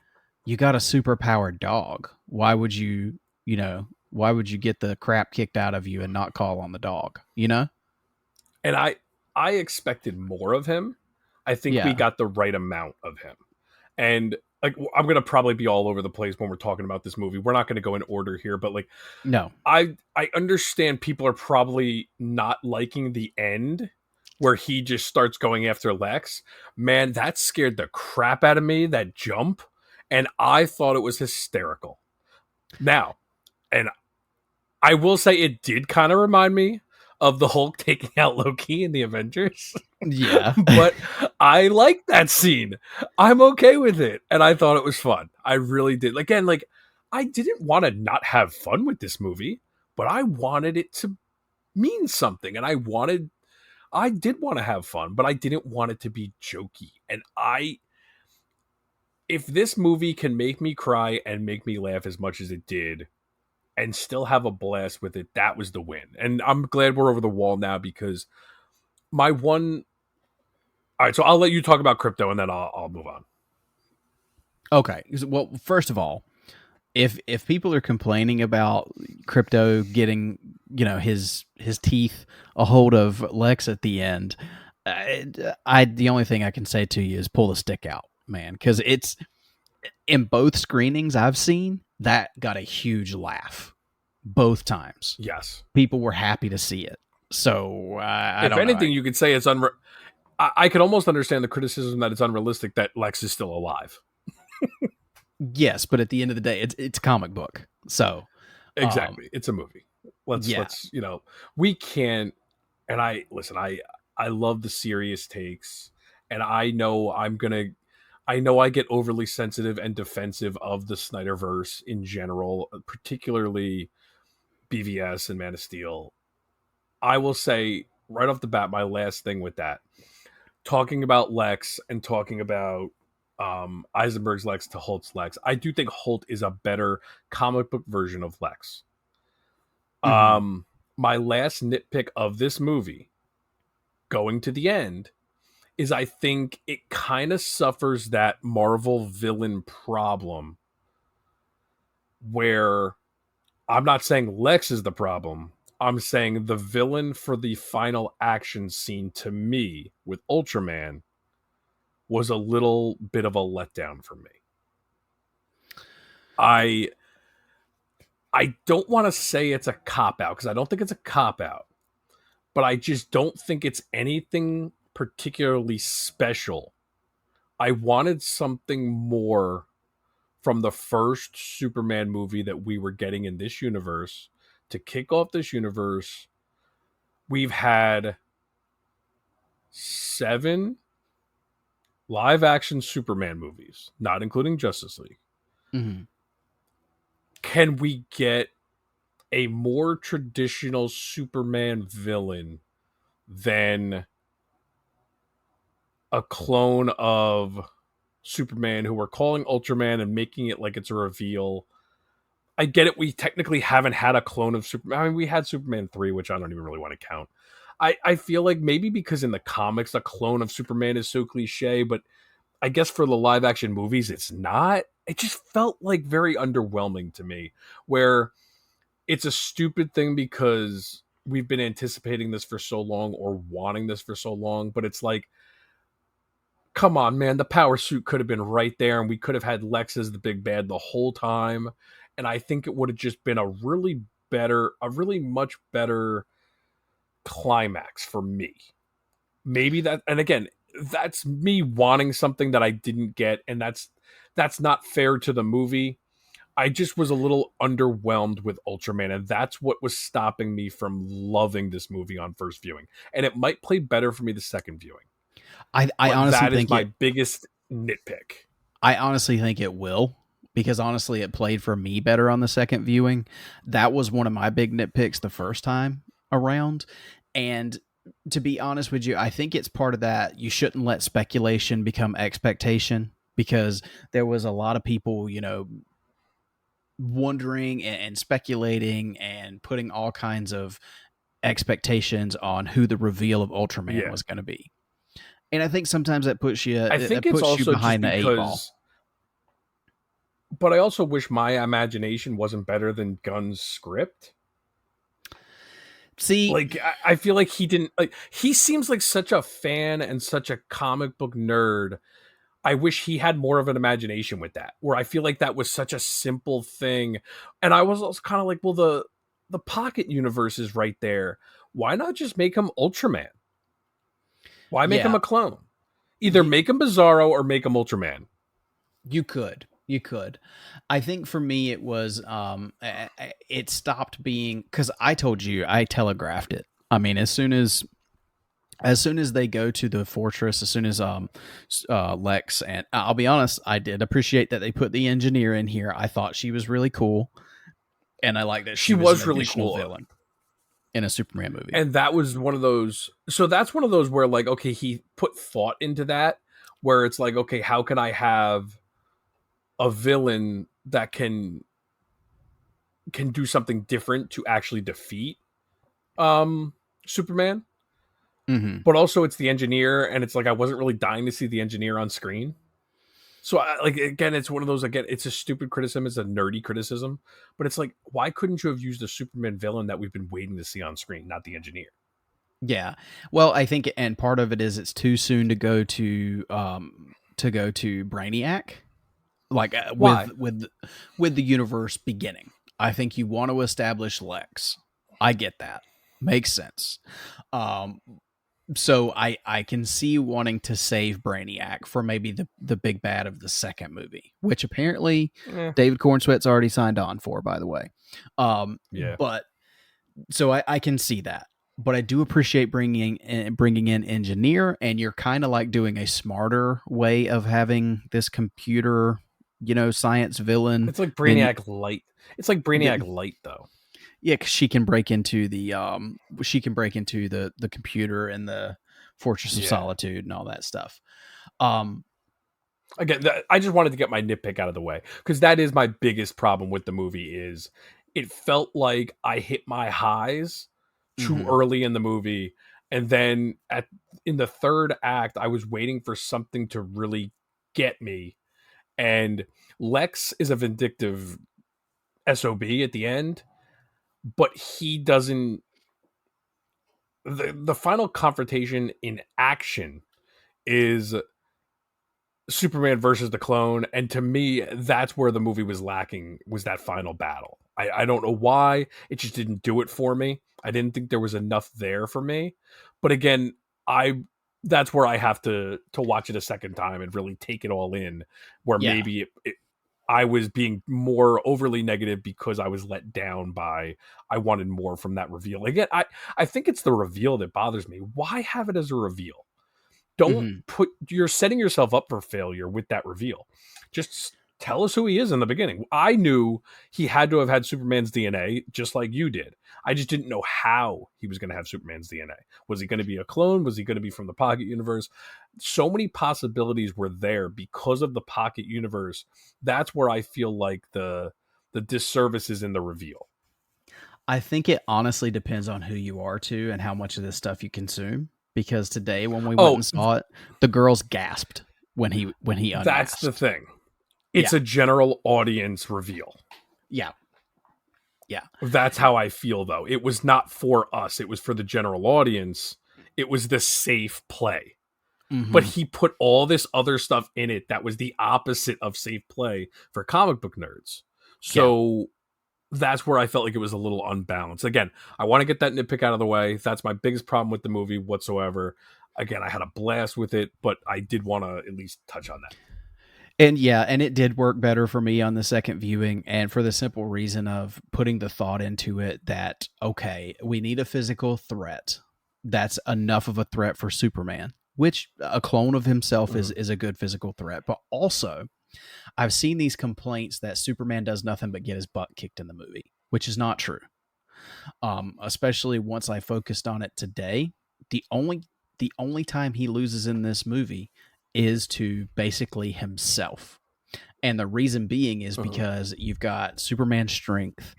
you got a superpowered dog. Why would you get the crap kicked out of you and not call on the dog? And I expected more of him. I think we Yeah. got the right amount of him. And like I'm gonna probably be all over the place when we're talking about this movie. We're not gonna go in order here, but like No. I understand people are probably not liking the end where he just starts going after Lex. Man, that scared the crap out of me, that jump. And I thought it was hysterical. Now, and I will say it did kind of remind me of the Hulk taking out Loki in the Avengers. Yeah. But I like that scene. I'm okay with it. And I thought it was fun. I really did. Again, like, I didn't want to not have fun with this movie, but I wanted it to mean something. And I did want to have fun, but I didn't want it to be jokey. And if this movie can make me cry and make me laugh as much as it did, and still have a blast with it, that was the win. And I'm glad we're over the wall now because my one. All right, so I'll let you talk about Crypto and then I'll move on. Okay. Well, first of all, if people are complaining about Crypto getting, his teeth a hold of Lex at the end, the only thing I can say to you is pull the stick out, man, because it's in both screenings I've seen that got a huge laugh both times. Yes. People were happy to see it. So I If don't know. anything, you could say it's I could almost understand the criticism that it's unrealistic that Lex is still alive. Yes, but at the end of the day, it's a comic book. So Exactly. It's a movie. Let's we can't and I love the serious takes and I know I get overly sensitive and defensive of the Snyderverse in general, particularly BVS and Man of Steel. I will say right off the bat, my last thing with that, talking about Lex and talking about Eisenberg's Lex to Holt's Lex. I do think Holt is a better comic book version of Lex. My last nitpick of this movie, going to the end, is I think it kind of suffers that Marvel villain problem where I'm not saying Lex is the problem. I'm saying the villain for the final action scene to me with Ultraman was a little bit of a letdown for me. I don't want to say it's a cop-out because I don't think it's a cop-out, but I just don't think it's anything particularly special. I wanted something more from the first Superman movie that we were getting in this universe. To kick off this universe, we've had 7 live-action Superman movies, not including Justice League. Mm-hmm. Can we get a more traditional Superman villain than a clone of Superman who we're calling Ultraman and making it like it's a reveal? I get it. We technically haven't had a clone of Superman. I mean, we had Superman 3, which I don't even really want to count. I feel like maybe because in the comics, a clone of Superman is so cliche, but I guess for the live action movies, it's not. It just felt like very underwhelming to me, where it's a stupid thing because we've been anticipating this for so long or wanting this for so long, but it's like, come on, man, the power suit could have been right there and we could have had Lex as the big bad the whole time. And I think it would have just been a really much better climax for me. Maybe that, and again, that's me wanting something that I didn't get, and that's not fair to the movie. I just was a little underwhelmed with Ultraman, and that's what was stopping me from loving this movie on first viewing. And it might play better for me the second viewing. I honestly think that is my biggest nitpick. I honestly think it will, because honestly, it played for me better on the second viewing. That was one of my big nitpicks the first time around. And to be honest with you, I think it's part of that. You shouldn't let speculation become expectation, because there was a lot of people, wondering and speculating and putting all kinds of expectations on who the reveal of Ultraman was going to be. And I think sometimes that puts you, behind the 8-ball. But I also wish my imagination wasn't better than Gunn's script. See, like I feel like he didn't like. He seems like such a fan and such a comic book nerd. I wish he had more of an imagination with that, where I feel like that was such a simple thing. And I was also kind of like, well, the Pocket universe is right there. Why not just make him Ultraman? Why make him a clone? Either make him Bizarro or make him Ultraman. You could. I think for me, it was, it stopped being, because I told you, I telegraphed it. I mean, as soon as they go to the fortress, as soon as Lex, and I'll be honest, I did appreciate that they put the engineer in here. I thought she was really cool, and I like that she was really cool villain in a Superman movie. And that was one of those. So that's one of those where, like, okay, he put thought into that, where it's like, okay, how can I have a villain that can do something different to actually defeat Superman? Mm-hmm. But also it's the engineer, and it's like I wasn't really dying to see the engineer on screen. So again, it's one of those, again, it's a stupid criticism, it's a nerdy criticism, but it's like, why couldn't you have used a Superman villain that we've been waiting to see on screen, not the engineer? Yeah. Well, I think, and part of it is it's too soon to go to Brainiac. Like with the universe beginning, I think you want to establish Lex. I get that, makes sense. So I can see wanting to save Brainiac for maybe the big bad of the second movie, which apparently David Cornsweet's already signed on for, by the way. But so I can see that. But I do appreciate bringing in engineer, and you're kind of like doing a smarter way of having this computer, science villain. It's like Brainiac Light. It's like Brainiac Light, though. Yeah, because she can break into the computer and the Fortress of Solitude and all that stuff. Again, I just wanted to get my nitpick out of the way because that is my biggest problem with the movie is it felt like I hit my highs too Mhm. early in the movie, and then in the third act I was waiting for something to really get me, and Lex is a vindictive SOB at the end, but he doesn't. The final confrontation in action is Superman versus the clone, and to me, that's where the movie was lacking, was that final battle. I don't know why, it just didn't do it for me. I didn't think there was enough there for me. But again, I that's where I have to watch it a second time and really take it all in, where Yeah. maybe I was being more overly negative because I was let down by I wanted more from that reveal. Again, I think it's the reveal that bothers me. Why have it as a reveal? Don't Mhm. you're setting yourself up for failure with that reveal. Just tell us who he is in the beginning. I knew he had to have had Superman's DNA just like you did. I just didn't know how he was going to have Superman's DNA. Was he going to be a clone? Was he going to be from the Pocket Universe? So many possibilities were there because of the Pocket Universe. That's where I feel like the disservice is in the reveal. I think it honestly depends on who you are too and how much of this stuff you consume. Because today when we went Oh, and saw it, the girls gasped when he that's the unmasked. thing. It's Yeah. a general audience reveal. Yeah. Yeah. That's how I feel, though. It was not for us. It was for the general audience. It was the safe play. But Mhm. he put all this other stuff in it that was the opposite of safe play for comic book nerds. Yeah. So that's where I felt like it was a little unbalanced. Again, I want to get that nitpick out of the way. That's my biggest problem with the movie whatsoever. Again, I had a blast with it, but I did want to at least touch on that. And yeah, and it did work better for me on the second viewing, and for the simple reason of putting the thought into it that, okay, we need a physical threat. That's enough of a threat for Superman, which a clone of himself Mhm. is a good physical threat. But also, I've seen these complaints that Superman does nothing but get his butt kicked in the movie, which is not true. Especially once I focused on it today, the only the only time he loses in this movie is to basically himself. And the reason being is Mhm. because you've got Superman's strength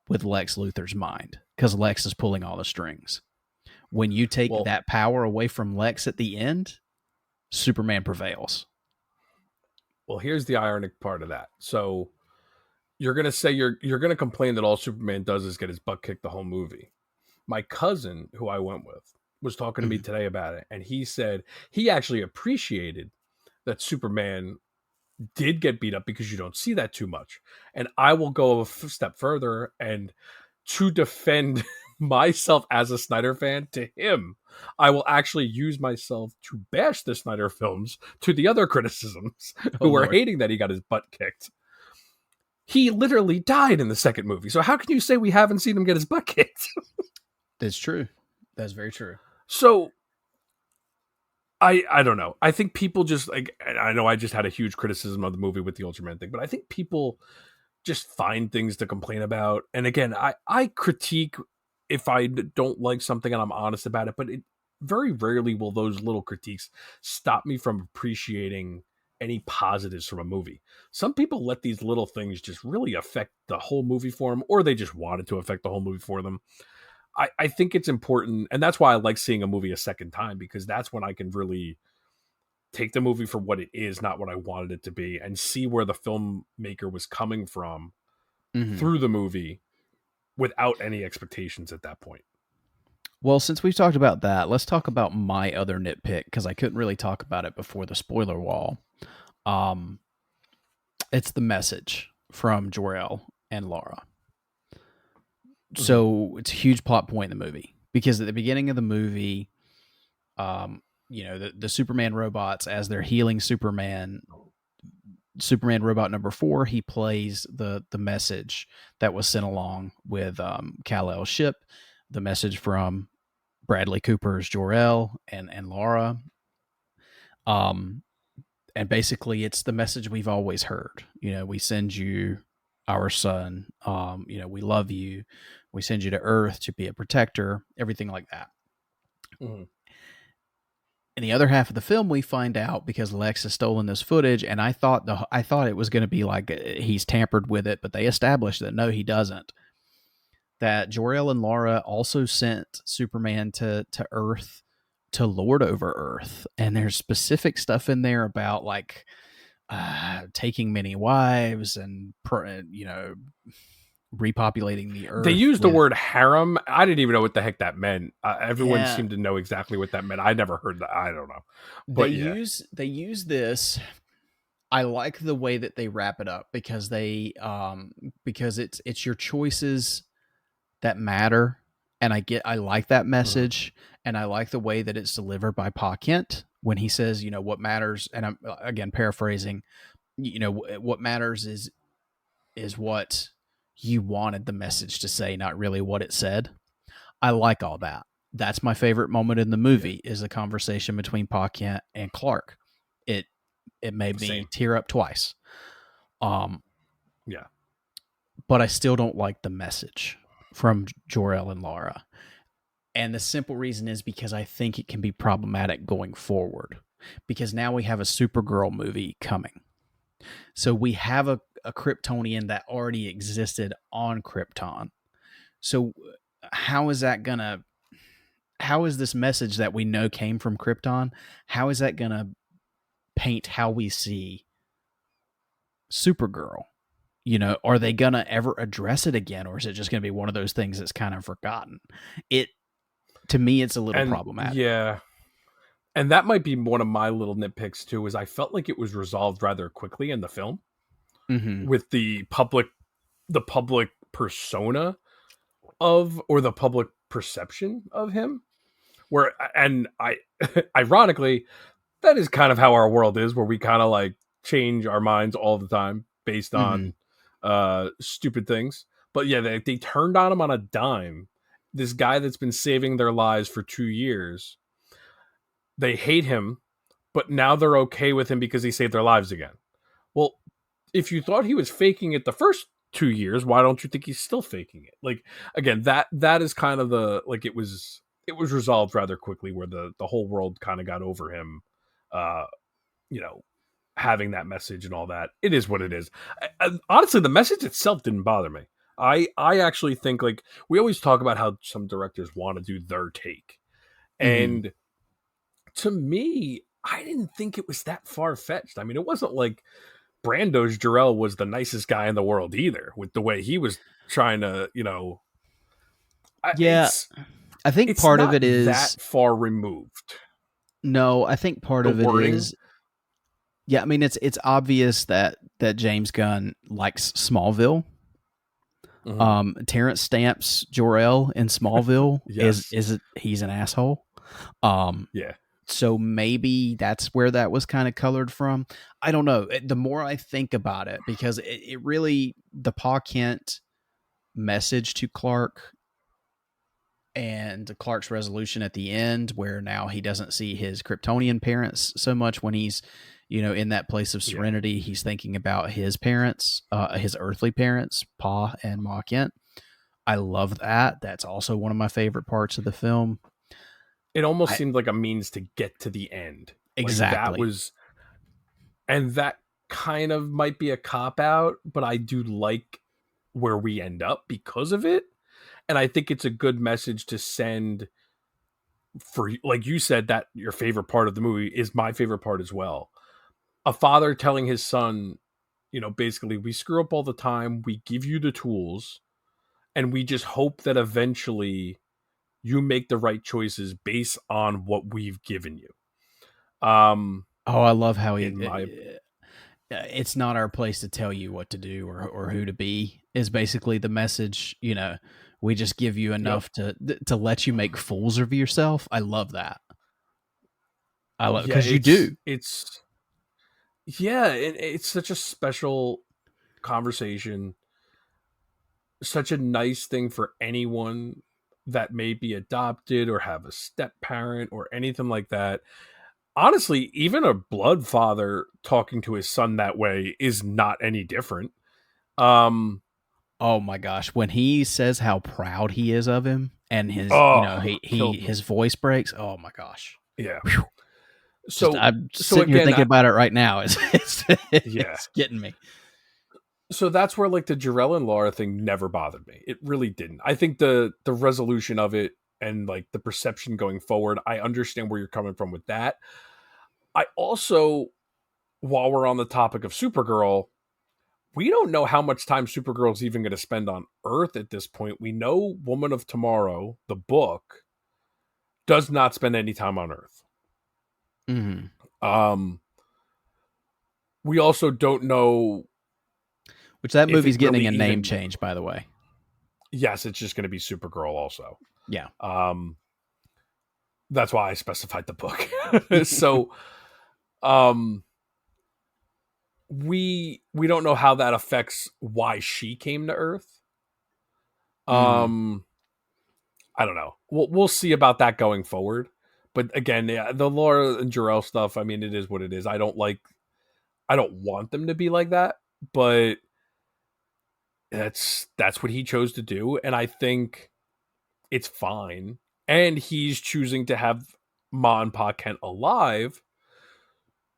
with Lex Luthor's mind, because Lex is pulling all the strings. When you take Well, that power away from Lex at the end, Superman prevails. here's the ironic part of that. So you're gonna say you're gonna complain that all Superman does is get his butt kicked the whole movie. My cousin, who I went with, was talking to me Mhm. today about it, and he said he actually appreciated that Superman did get beat up because you don't see that too much. And I will go a step further and to defend myself as a Snyder fan to him, I will actually use myself to bash the Snyder films to the other criticisms Oh who were Lord, hating that he got his butt kicked. He literally died in the second movie. So how can you say we haven't seen him get his butt kicked? that's true. That's very true. So I don't know. I think people just like I know I just had a huge criticism of the movie with the Ultraman thing, but I think people just find things to complain about. And again, I critique if I don't like something and I'm honest about it, but it very rarely will those little critiques stop me from appreciating any positives from a movie. Some people let these little things just really affect the whole movie for them, or they just want it to affect the whole movie for them. I think it's important, and that's why I like seeing a movie a second time, because that's when I can really take the movie for what it is, not what I wanted it to be, and see where the filmmaker was coming from Mhm. through the movie without any expectations at that point. Well, since we've talked about that, let's talk about my other nitpick because I couldn't really talk about it before the spoiler wall. Um, it's the message from Jor-El and Lara. Mhm. So it's a huge plot point in the movie because at the beginning of the movie, the Superman robots, as they're healing Superman robot number 4, he plays the message that was sent along with Kal-El's ship, the message from Bradley Cooper's Jor-El and Lara. Um, and basically it's the message we've always heard. We send you our son. We love you. We send you to Earth to be a protector, everything like that. Mhm. In the other half of the film, we find out because Lex has stolen this footage, and I thought it was going to be like he's tampered with it, but they established that no, he doesn't. That Jor-El and Lara also sent Superman to Earth to lord over Earth, and there's specific stuff in there about like taking many wives and repopulating the Earth. They used the word harem. I didn't even know what the heck that meant. Everyone seemed to know exactly what that meant. I never heard that. I don't know. But they use this. I like the way that they wrap it up because because it's your choices that matter, and I like that message, and I like the way that it's delivered by Pa Kent when he says, what matters, and I'm again paraphrasing, what matters is what you wanted the message to say, not really what it said. I like all that. That's my favorite moment in the movie is the conversation between Pa Kent and Clark. It made me tear up twice. Yeah. But I still don't like the message from Jor-El and Lara. And the simple reason is because I think it can be problematic going forward. Because now we have a Supergirl movie coming. So we have a Kryptonian that already existed on Krypton. So how is this message that we know came from Krypton, how is that going to paint how we see Supergirl? Are they going to ever address it again, or is it just going to be one of those things that's kind of forgotten? To me, it's a little problematic. Yeah. And that might be one of my little nitpicks too, is I felt like it was resolved rather quickly in the film with the public persona or the public perception of him, ironically, that is kind of how our world is, where we kind of like change our minds all the time based on stupid things. But yeah, they turned on him on a dime. This guy that's been saving their lives for 2 years, they hate him, but now they're okay with him because he saved their lives again. Well, if you thought he was faking it the first 2 years, why don't you think he's still faking it? Like, again, that is kind of it was resolved rather quickly, where the whole world kind of got over him, having that message and all that. It is what it is. Honestly, the message itself didn't bother me. I actually think, like, we always talk about how some directors want to do their take. And to me, I didn't think it was that far-fetched. I mean, it wasn't like Brando's Jor-El was the nicest guy in the world either, with the way he was trying to, I think part of it is that far removed. No, I think part of it is. Yeah, I mean, it's obvious that James Gunn likes Smallville. Terrence Stamp's Jor-El in Smallville he's an asshole. So maybe that's where that was kind of colored from. I don't know. The more I think about it, because it really, the Pa Kent message to Clark and Clark's resolution at the end, where now he doesn't see his Kryptonian parents so much when he's, in that place of serenity. He's thinking about his parents, his earthly parents, Pa and Ma Kent. I love that. That's also one of my favorite parts of the film. It almost seemed like a means to get to the end. Exactly. And that kind of might be a cop-out, but I do like where we end up because of it. And I think it's a good message to send for, like you said, that your favorite part of the movie is my favorite part as well. A father telling his son, basically, we screw up all the time. We give you the tools, and we just hope that eventually you make the right choices based on what we've given you. I love how it's not our place to tell you what to do or who to be, is basically the message. We just give you enough to let you make fools of yourself. I love that. I love, because you do. It's such a special conversation. Such a nice thing for anyone that may be adopted or have a step parent or anything like that. Honestly, even a blood father talking to his son that way is not any different. Oh my gosh, when he says how proud he is of him and his his voice breaks. Oh my gosh. Yeah. Just So I'm so sitting here again, thinking about it right now. yeah. It's getting me. So that's where like the Jarell and Laura thing never bothered me. It really didn't. I think the resolution of it and like the perception going forward, I understand where you're coming from with that. I also, while we're on the topic of Supergirl, we don't know how much time Supergirl's even going to spend on Earth at this point. We know Woman of Tomorrow, the book, does not spend any time on Earth. Mm-hmm. We also don't know Which that if movie's it getting really a name even. change, by the way. Yes, it's just going to be Supergirl also. Yeah. That's why I specified the book. So, we don't know how that affects why she came to Earth. Mm-hmm. I don't know. We'll see about that going forward. But again, yeah, the Laura and Jarell stuff, I mean, it is what it is. I don't want them to be like that, but that's what he chose to do, and I think it's fine. And he's choosing to have Ma and Pa Kent alive.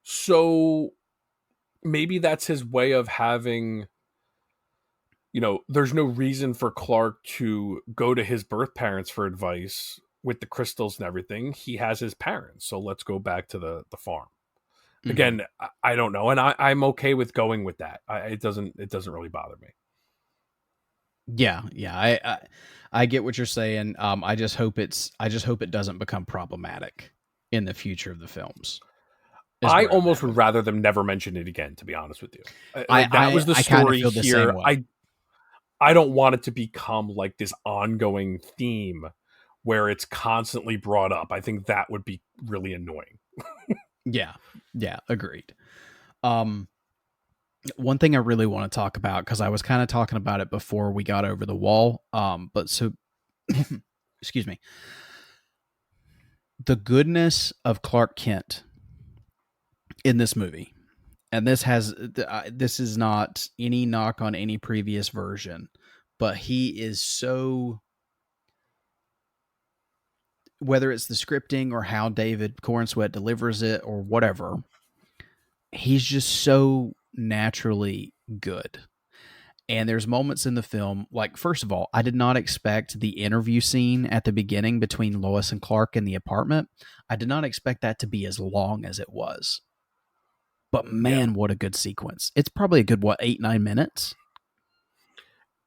So maybe that's his way of having, there's no reason for Clark to go to his birth parents for advice with the crystals and everything. He has his parents. So let's go back to the farm. Mm-hmm. Again, I don't know. And I'm okay with going with that. It doesn't really bother me. Yeah. I get what you're saying. I just hope it doesn't become problematic in the future of the films. I almost would rather them never mention it again, to be honest with you. That was the story feel the here. same way. I don't want it to become like this ongoing theme where it's constantly brought up. I think that would be really annoying. Yeah, agreed. One thing I really want to talk about, because I was kind of talking about it before we got over the wall. But so, excuse me. The goodness of Clark Kent in this movie, and this is not any knock on any previous version, but he is so, whether it's the scripting or how David Cornsweet delivers it or whatever, he's just so naturally good. And there's moments in the film, like, first of all, I did not expect the interview scene at the beginning between Lois and Clark in the apartment. I did not expect that to be as long as it was. But man, what a good sequence. It's probably a good, 8-9 minutes?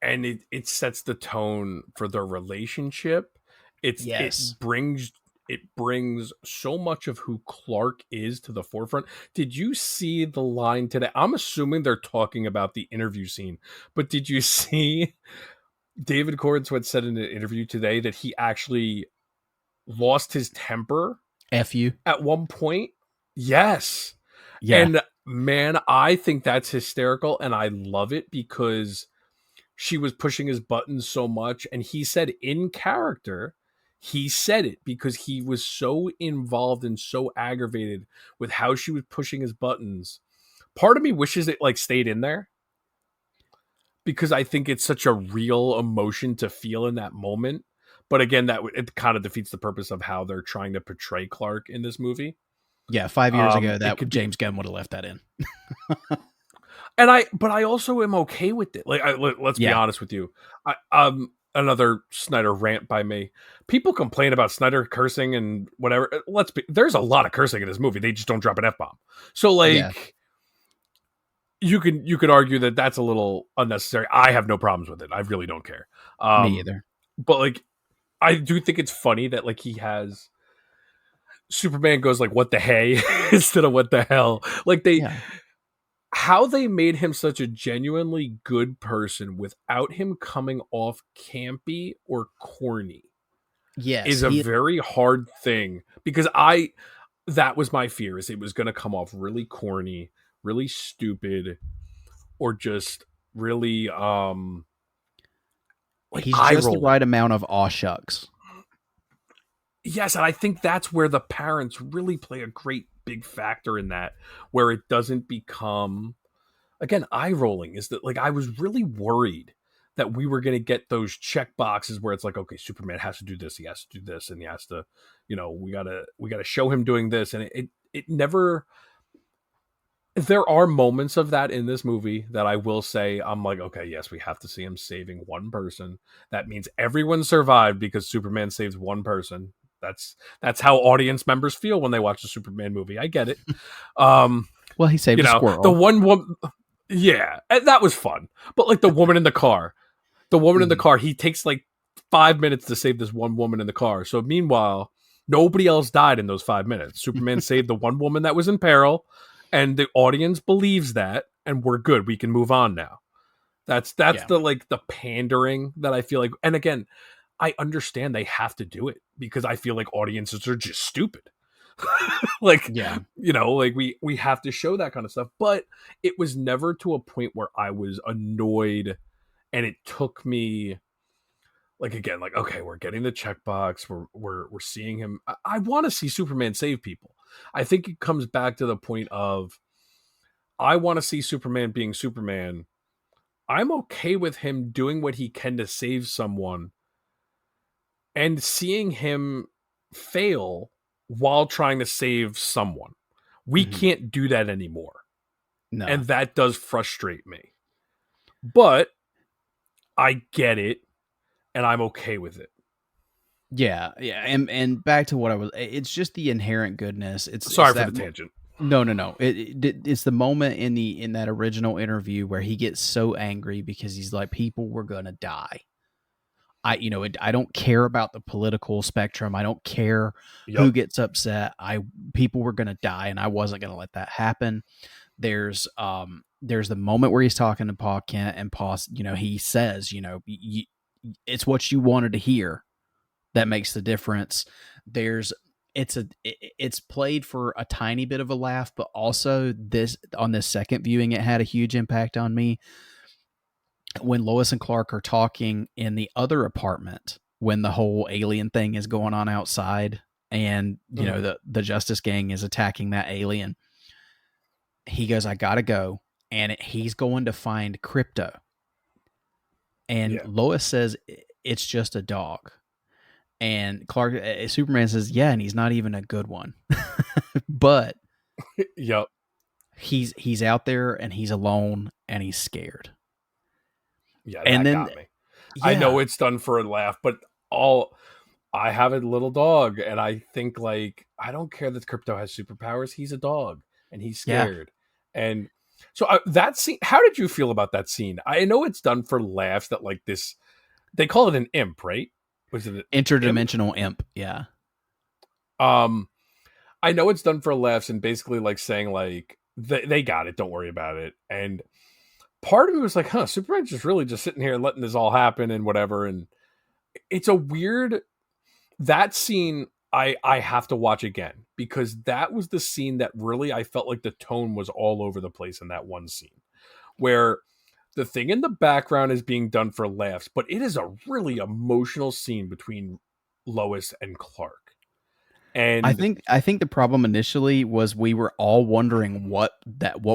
And it sets the tone for their relationship. Yes. It brings so much of who Clark is to the forefront. Did you see the line today? I'm assuming they're talking about the interview scene, but did you see David Cornsweet said in an interview today that he actually lost his temper F you at one point? Yes. Yeah. And man, I think that's hysterical, and I love it because she was pushing his buttons so much, and he said in character, he said it because he was so involved and so aggravated with how she was pushing his buttons. Part of me wishes it like stayed in there because I think it's such a real emotion to feel in that moment. But again, it kind of defeats the purpose of how they're trying to portray Clark in this movie. Yeah, 5 years ago, James Gunn would have left that in. But I also am okay with it. Like, let's be honest with you. Another Snyder rant by me. People complain about Snyder cursing and whatever. There's a lot of cursing in this movie. They just don't drop an F-bomb. So like, you could argue that that's a little unnecessary. I have no problems with it. I really don't care. Me either. But like, I do think it's funny that like he has Superman goes like, "What the hey?" instead of "What the hell?" Like how they made him such a genuinely good person without him coming off campy or corny is a very hard thing, because that was my fear, is it was going to come off really corny, really stupid, or just really like he's just the right amount of aw shucks. Yes, and I think that's where the parents really play a great big factor in that, where it doesn't become, again, eye rolling. Is that like, I was really worried that we were going to get those check boxes where it's like, okay, Superman has to do this, he has to do this, and he has to, we gotta show him doing this, and it never. There are moments of that in this movie that I will say I'm like, okay, yes, we have to see him saving one person. That means everyone survived because Superman saves one person. That's how audience members feel when they watch a Superman movie. I get it. Well, he saved You a know, squirrel. the one woman, yeah, and that was fun. But like the woman in the car, he takes like 5 minutes to save this one woman in the car. So meanwhile, nobody else died in those 5 minutes. Superman saved the one woman that was in peril, and the audience believes that, and we're good. We can move on now. That's the pandering that I feel like. And again, I understand they have to do it because I feel like audiences are just stupid. Like, Yeah. you know, like we have to show that kind of stuff. But it was never to a point where I was annoyed, and it took me like, again, like, okay, we're getting the checkbox. We're seeing him. I want to see Superman save people. I think it comes back to the point of I want to see Superman being Superman. I'm okay with him doing what he can to save someone and seeing him fail while trying to save someone. We can't do that anymore. No. And that does frustrate me. But I get it, and I'm okay with it. Yeah, and back to what it's just the inherent goodness. Sorry for the tangent. No. It's the moment in that original interview where he gets so angry because he's like, people were gonna die. I don't care about the political spectrum. I don't care who gets upset. People were gonna die, and I wasn't gonna let that happen. There's the moment where he's talking to Pa Kent, and Pa, he says, it's what you wanted to hear that makes the difference. It's played for a tiny bit of a laugh, but also on this second viewing, it had a huge impact on me. When Lois and Clark are talking in the other apartment, when the whole alien thing is going on outside, and the Justice Gang is attacking that alien, he goes, "I gotta go," and he's going to find Crypto, and Lois says, "It's just a dog." And Superman says, "Yeah, and he's not even a good one." But he's out there, and he's alone, and he's scared. Yeah, and that got me. Yeah. I know it's done for a laugh, but I have a little dog, and I think, like, I don't care that Crypto has superpowers. He's a dog, and he's scared. Yeah. And so that scene, how did you feel about that scene? I know it's done for laughs, that like this, they call it an imp, right? Was it an interdimensional imp? Yeah. I know it's done for laughs, and basically like saying like they got it, don't worry about it. And part of me was like, huh, Superman's just really just sitting here letting this all happen and whatever. And it's a weird, that scene I have to watch again, because that was the scene that really, I felt like the tone was all over the place in that one scene, where the thing in the background is being done for laughs, but it is a really emotional scene between Lois and Clark. And I think the problem initially was we were all wondering what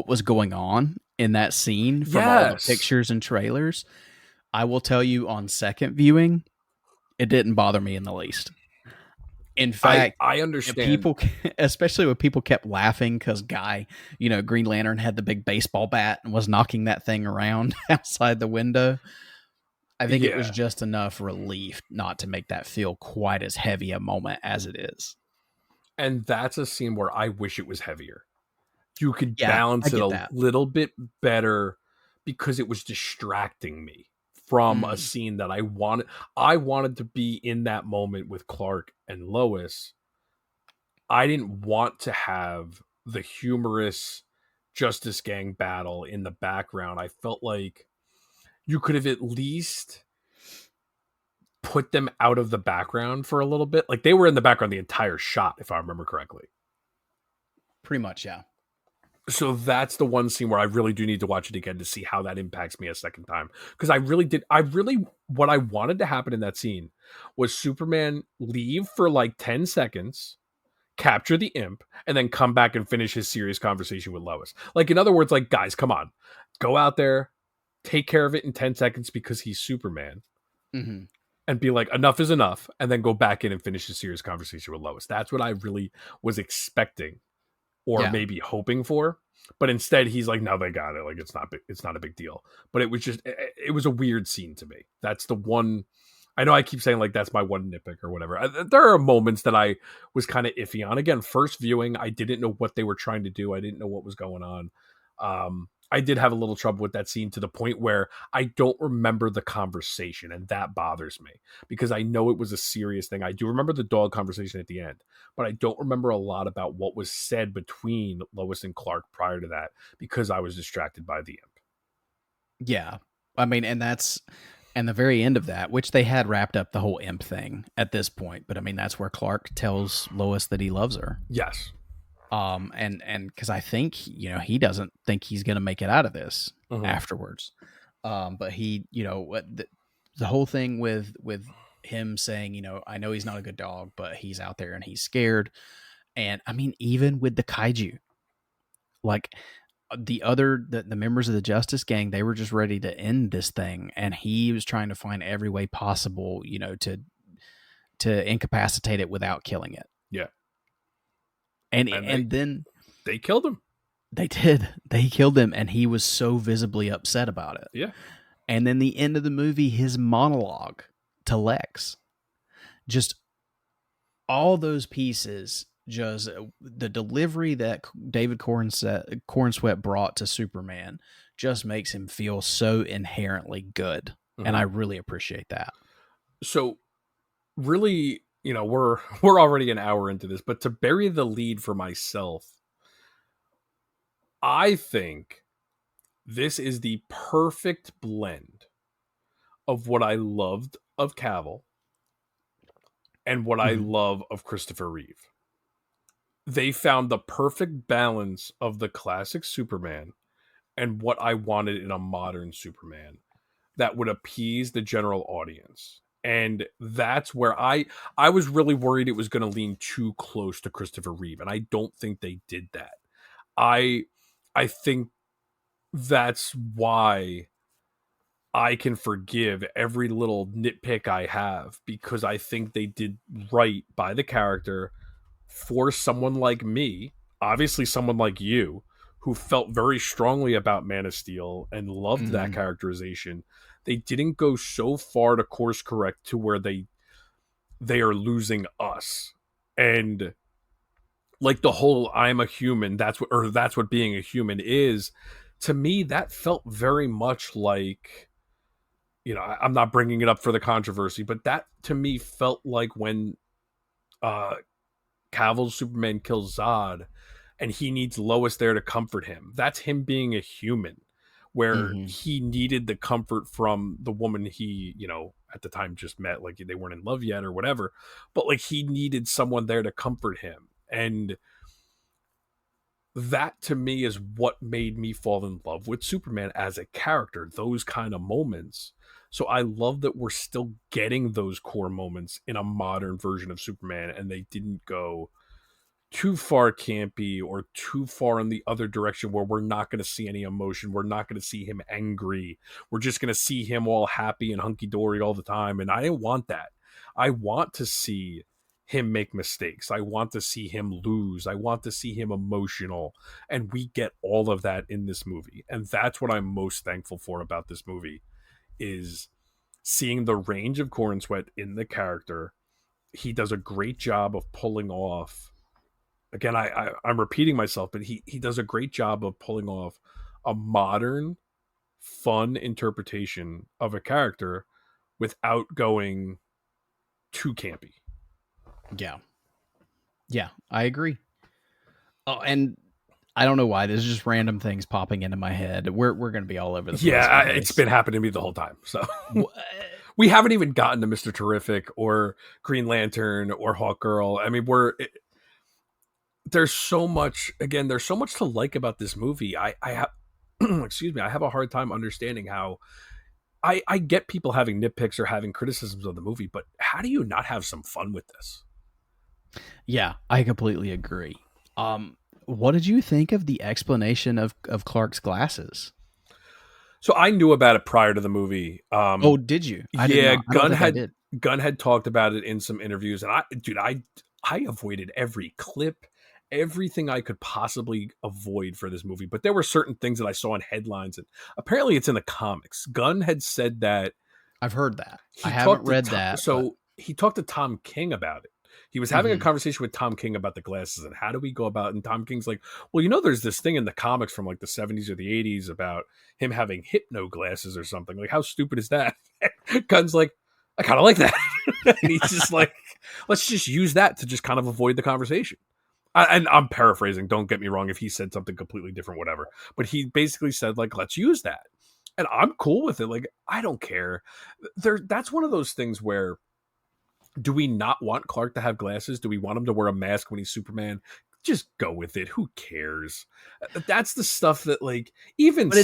was going on in that scene from all the pictures and trailers. I will tell you, on second viewing, it didn't bother me in the least. In fact, I understand people, especially when people kept laughing because Green Lantern had the big baseball bat and was knocking that thing around outside the window. I think it was just enough relief not to make that feel quite as heavy a moment as it is. And that's a scene where I wish it was heavier. You could balance it a little bit better, because it was distracting me from a scene that I wanted to be in that moment with Clark and Lois. I didn't want to have the humorous Justice Gang battle in the background. I felt like you could have at least put them out of the background for a little bit. Like, they were in the background the entire shot, if I remember correctly. Pretty much, yeah. So that's the one scene where I really do need to watch it again to see how that impacts me a second time. Because what I wanted to happen in that scene was Superman leave for like 10 seconds, capture the imp, and then come back and finish his serious conversation with Lois. Like, in other words, like, guys, come on. Go out there, take care of it in 10 seconds because he's Superman. Mm-hmm. And be like, enough is enough, and then go back in and finish his serious conversation with Lois. That's what I really was expecting or Yeah. maybe hoping for. But instead, he's like, "No, they got it. Like it's not a big deal." But it was just, it was a weird scene to me. That's the one. I know I keep saying like that's my one nitpick or whatever. There are moments that I was kind of iffy on. Again, first viewing, I didn't know what they were trying to do. I didn't know what was going on. I did have a little trouble with that scene to the point where I don't remember the conversation, and that bothers me because I know it was a serious thing. I do remember the dog conversation at the end, but I don't remember a lot about what was said between Lois and Clark prior to that because I was distracted by the imp. Yeah. I mean, and the very end of that, which they had wrapped up the whole imp thing at this point, but I mean, that's where Clark tells Lois that he loves her. Yes. And because I think, he doesn't think he's going to make it out of this afterwards. But he, the whole thing with him saying, I know he's not a good dog, but he's out there and he's scared. And I mean, even with the kaiju, like the members of the Justice Gang, they were just ready to end this thing. And he was trying to find every way possible, to incapacitate it without killing it. Yeah. And then they killed him. They did. They killed him, and he was so visibly upset about it. Yeah. And then the end of the movie, his monologue to Lex, just all those pieces, just the delivery that David Cornsweet brought to Superman just makes him feel so inherently good. And I really appreciate that. So really, we're already an hour into this, but to bury the lead for myself, I think this is the perfect blend of what I loved of Cavill and what I love of Christopher Reeve. They found the perfect balance of the classic Superman and what I wanted in a modern Superman that would appease the general audience. And that's where I was really worried it was going to lean too close to Christopher Reeve, and I don't think they did that. I think that's why I can forgive every little nitpick I have, because I think they did right by the character for someone like me, obviously someone like you, who felt very strongly about Man of Steel and loved that characterization. They didn't go so far to course correct to where they are losing us. And like the whole I'm a human, that's what being a human is. To me, that felt very much like, I'm not bringing it up for the controversy, but that to me felt like when Cavill's Superman kills Zod and he needs Lois there to comfort him. That's him being a human, where he needed the comfort from the woman he, at the time just met, like they weren't in love yet or whatever, but like he needed someone there to comfort him. And that to me is what made me fall in love with Superman as a character, those kind of moments. So I love that we're still getting those core moments in a modern version of Superman, and they didn't go too far campy or too far in the other direction where we're not going to see any emotion. We're not going to see him angry. We're just going to see him all happy and hunky-dory all the time. And I didn't want that. I want to see him make mistakes. I want to see him lose. I want to see him emotional. And we get all of that in this movie. And that's what I'm most thankful for about this movie, is seeing the range of Cornsweet in the character. He does a great job of pulling off, again, I'm repeating myself, but he does a great job of pulling off a modern, fun interpretation of a character without going too campy. Yeah, I agree. Oh, and I don't know why. There's just random things popping into my head. We're going to be all over the place. Yeah, it's been happening to me the whole time. So we haven't even gotten to Mr. Terrific or Green Lantern or Hawkgirl. I mean, there's so much to like about this movie. I have, excuse me, I have a hard time understanding how I get people having nitpicks or having criticisms of the movie, but how do you not have some fun with this? Yeah, I completely agree. What did you think of the explanation of Clark's glasses? So I knew about it prior to the movie. Oh, did you? Gunn had talked about it in some interviews, and I avoided every clip, everything I could possibly avoid for this movie, but there were certain things that I saw in headlines, and apparently it's in the comics. Gunn had said that I've heard that. I he haven't talked to read Tom, that. so he talked to Tom King about it. He was having a conversation with Tom King about the glasses and how do we go about it. And Tom King's like, well, you know, there's this thing in the comics from like the 70s or the 80s about him having hypno glasses or something. Like, how stupid is that? Gunn's like, I kind of like that. And he's just like, let's just use that to just kind of avoid the conversation. And I'm paraphrasing. Don't get me wrong. If he said something completely different, whatever. But he basically said, like, let's use that. And I'm cool with it. Like, I don't care. That's one of those things where, do we not want Clark to have glasses? Do we want him to wear a mask when he's Superman? Just go with it. Who cares? That's the stuff that, like, even. But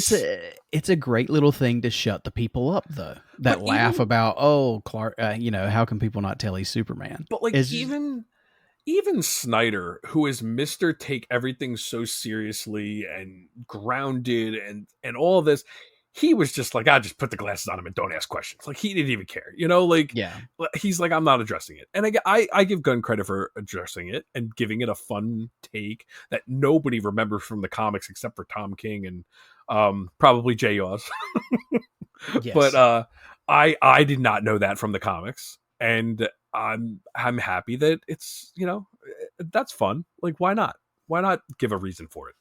it's a great little thing to shut the people up, though, that laugh about, oh, Clark, how can people not tell he's Superman? But like, even Snyder, who is Mr. Take everything so seriously and grounded and all this, he was just like, I just put the glasses on him and don't ask questions. Like, he didn't even care, like, yeah, he's like, I'm not addressing it. And I give Gunn credit for addressing it and giving it a fun take that nobody remembers from the comics except for Tom King and probably Jay Yaws. Yes. But I did not know that from the comics, and I'm happy that it's, that's fun. Like, why not? Why not give a reason for it?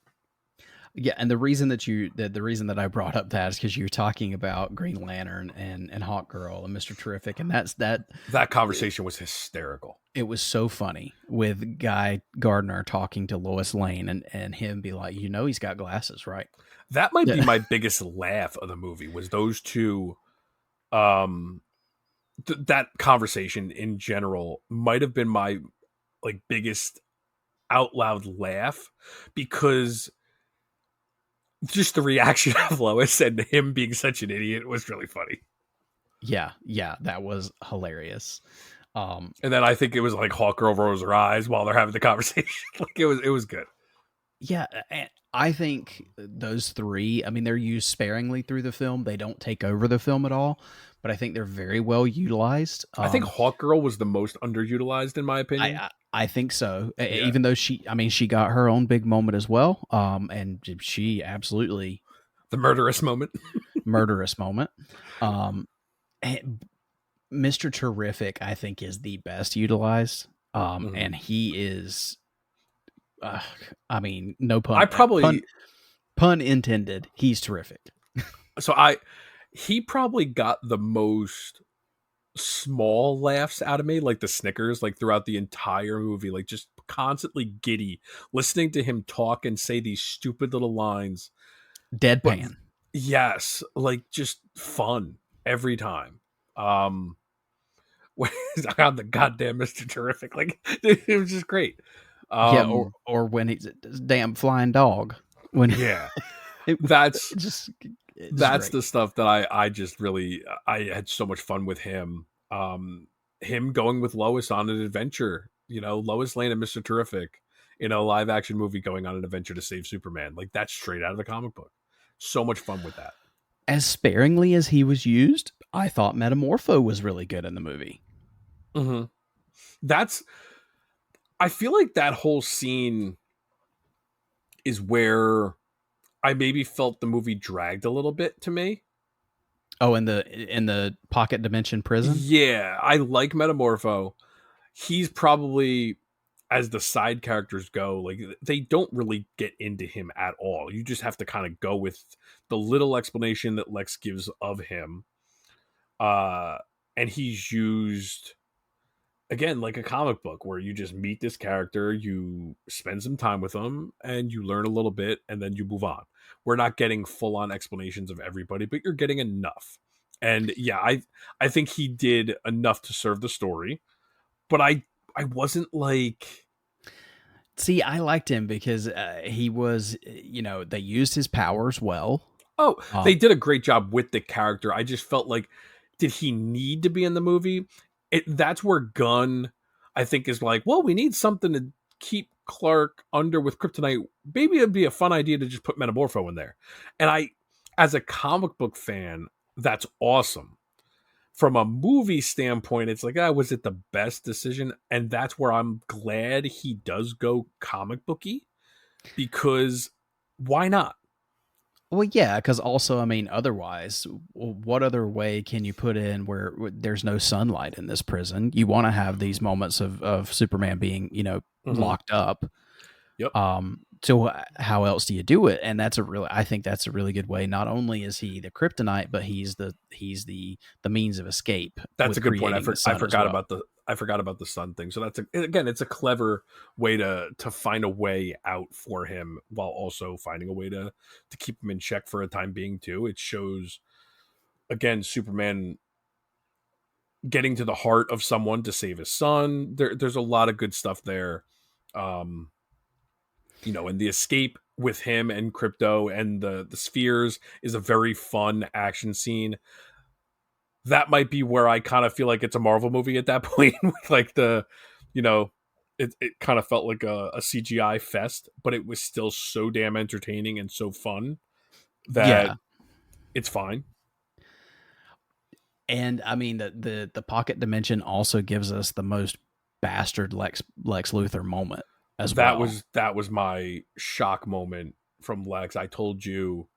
Yeah, and the reason that I brought up that is because you're talking about Green Lantern and Hawkgirl and Mr. Terrific, and that conversation was hysterical. It was so funny with Guy Gardner talking to Lois Lane and him be like, he's got glasses, right? That might be my biggest laugh of the movie, was those two. That conversation in general might have been my like biggest out loud laugh, because just the reaction of Lois and him being such an idiot was really funny. Yeah, that was hilarious. And then I think it was like Hawkgirl rolls her eyes while they're having the conversation. Like, it was good. Yeah, I think those three, I mean, they're used sparingly through the film. They don't take over the film at all, but I think they're very well utilized. I think Hawkgirl was the most underutilized, in my opinion. I think so. Yeah. Even though she got her own big moment as well. And she absolutely, the murderous moment. Mr. Terrific, I think, is the best utilized. And he is, no pun. Pun intended. He's terrific. So he probably got the most small laughs out of me, like the snickers, like throughout the entire movie, like just constantly giddy listening to him talk and say these stupid little lines. Deadpan. Yes, like just fun every time. When he's on the goddamn Mr. Terrific, like it was just great. Or when he's a damn flying dog. That's great. the stuff that I just really, I had so much fun with him. Him going with Lois on an adventure, Lois Lane and Mr. Terrific in a live action movie going on an adventure to save Superman. Like, that's straight out of the comic book. So much fun with that. As sparingly as he was used, I thought Metamorpho was really good in the movie. Mm-hmm. I feel like that whole scene is where I maybe felt the movie dragged a little bit to me. Oh, in the pocket dimension prison? Yeah, I like Metamorpho. He's probably, as the side characters go, like, they don't really get into him at all. You just have to kind of go with the little explanation that Lex gives of him. And he's used, again, like a comic book where you just meet this character, you spend some time with them, and you learn a little bit, and then you move on. We're not getting full-on explanations of everybody, but you're getting enough. And yeah, I think he did enough to serve the story, but I wasn't like... See, I liked him because he was, they used his powers well. Oh, they did a great job with the character. I just felt like, did he need to be in the movie? That's where Gunn, I think, is like, well, we need something to keep Clark under with kryptonite. Maybe it'd be a fun idea to just put Metamorpho in there. And as a comic book fan, that's awesome. from a movie standpoint, it's like, was it the best decision? And that's where I'm glad he does go comic booky, because why not? Well, yeah, because also, I mean, otherwise, what other way can you put in where there's no sunlight in this prison? You want to have these moments of Superman being, locked up. Yep. So how else do you do it? And I think that's a really good way. Not only is he the kryptonite, but he's the means of escape. That's a good point. I forgot about the sun thing. So it's a clever way to find a way out for him, while also finding a way to keep him in check for a time being too. It shows, again, Superman getting to the heart of someone to save his son. There's a lot of good stuff there. And the escape with him and Crypto and the spheres is a very fun action scene. That might be where I kind of feel like it's a Marvel movie at that point. With like it kind of felt like a CGI fest, but it was still so damn entertaining and so fun that it's fine. And I mean, the pocket dimension also gives us the most bastard Lex Luthor moment as well. That was my shock moment from Lex. I told you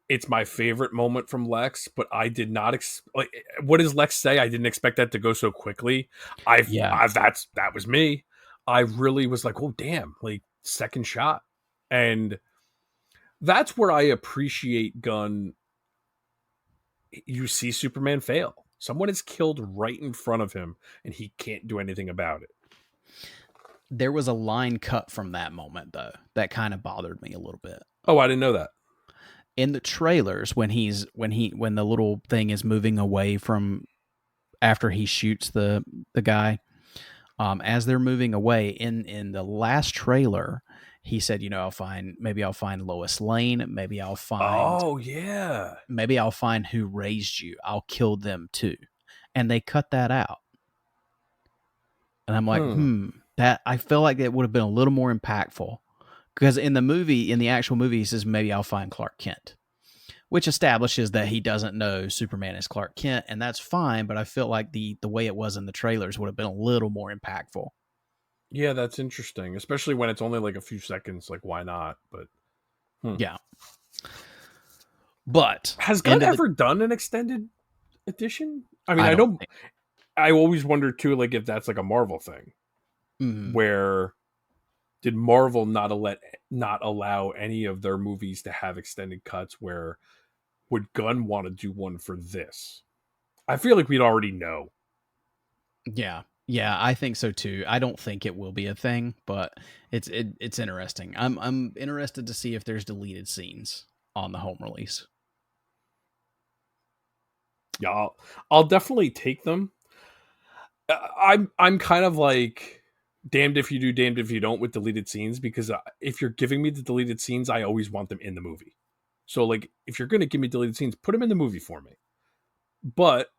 it's my favorite moment from Lex, but I did not what does Lex say? I didn't expect that to go so quickly. That was me. I really was like, oh damn, like second shot. And that's where I appreciate Gunn. You see Superman fail. Someone is killed right in front of him and he can't do anything about it. There was a line cut from that moment though that kind of bothered me a little bit. Oh, I didn't know that. In the trailers, when the little thing is moving away from after he shoots the guy, as they're moving away in the last trailer, he said, I'll find Lois Lane, maybe I'll find who raised you, I'll kill them too, and they cut that out, and I'm like, that I feel like that would have been a little more impactful. Because in the actual movie, he says, maybe I'll find Clark Kent, which establishes that he doesn't know Superman is Clark Kent, and that's fine, but I feel like the way it was in the trailers would have been a little more impactful. Yeah, that's interesting, especially when it's only like a few seconds. Like, why not? But yeah. But has Gunn ever done an extended edition? I mean, I always wonder too, like if that's like a Marvel thing, where did Marvel not allow any of their movies to have extended cuts? Where would Gunn want to do one for this? I feel like we'd already know. Yeah, I think so too. I don't think it will be a thing, but it's interesting. I'm interested to see if there's deleted scenes on the home release. Yeah, I'll definitely take them. I'm kind of like damned if you do, damned if you don't with deleted scenes, because if you're giving me the deleted scenes, I always want them in the movie. So like, if you're going to give me deleted scenes, put them in the movie for me. But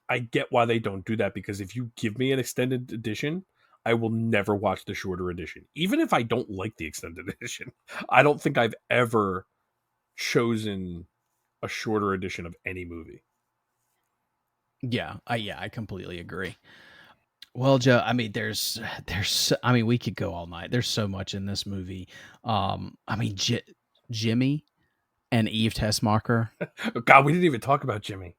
I get why they don't do that, because if you give me an extended edition, I will never watch the shorter edition. Even if I don't like the extended edition, I don't think I've ever chosen a shorter edition of any movie. Yeah, I completely agree. Well, Joe, I mean, we could go all night. There's so much in this movie. Jimmy and Eve Tessmacher. God, we didn't even talk about Jimmy.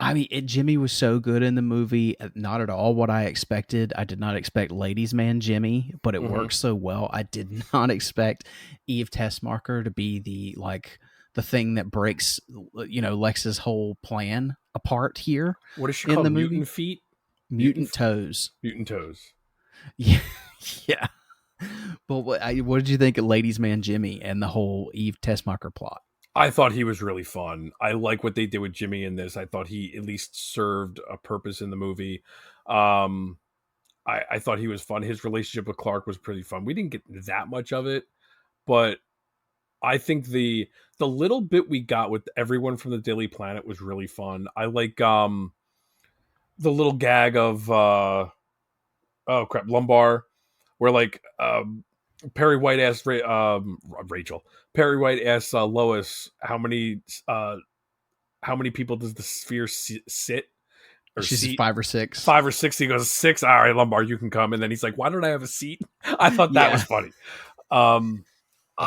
I mean, Jimmy was so good in the movie. Not at all what I expected. I did not expect Ladies Man Jimmy, but it works so well. I did not expect Eve Tessmacher to be the thing that breaks, Lex's whole plan apart here. What is she called? Mutant feet? Mutant toes. Mutant toes. Yeah. Yeah. But what did you think of Ladies Man Jimmy and the whole Eve Tessmacher plot? I thought he was really fun. I like what they did with Jimmy in this. I thought he at least served a purpose in the movie. I thought he was fun. His relationship with Clark was pretty fun. We didn't get that much of it, but I think the little bit we got with everyone from the Daily Planet was really fun. I like the little gag of Lumbar, where like Perry White asked Rachel. Perry White asks Lois how many people does the sphere sit, or She's seat. 5 or 6. 5 or 6. He goes, 6. All right, Lombard, you can come. And then he's like, why don't I have a seat? I thought that was funny.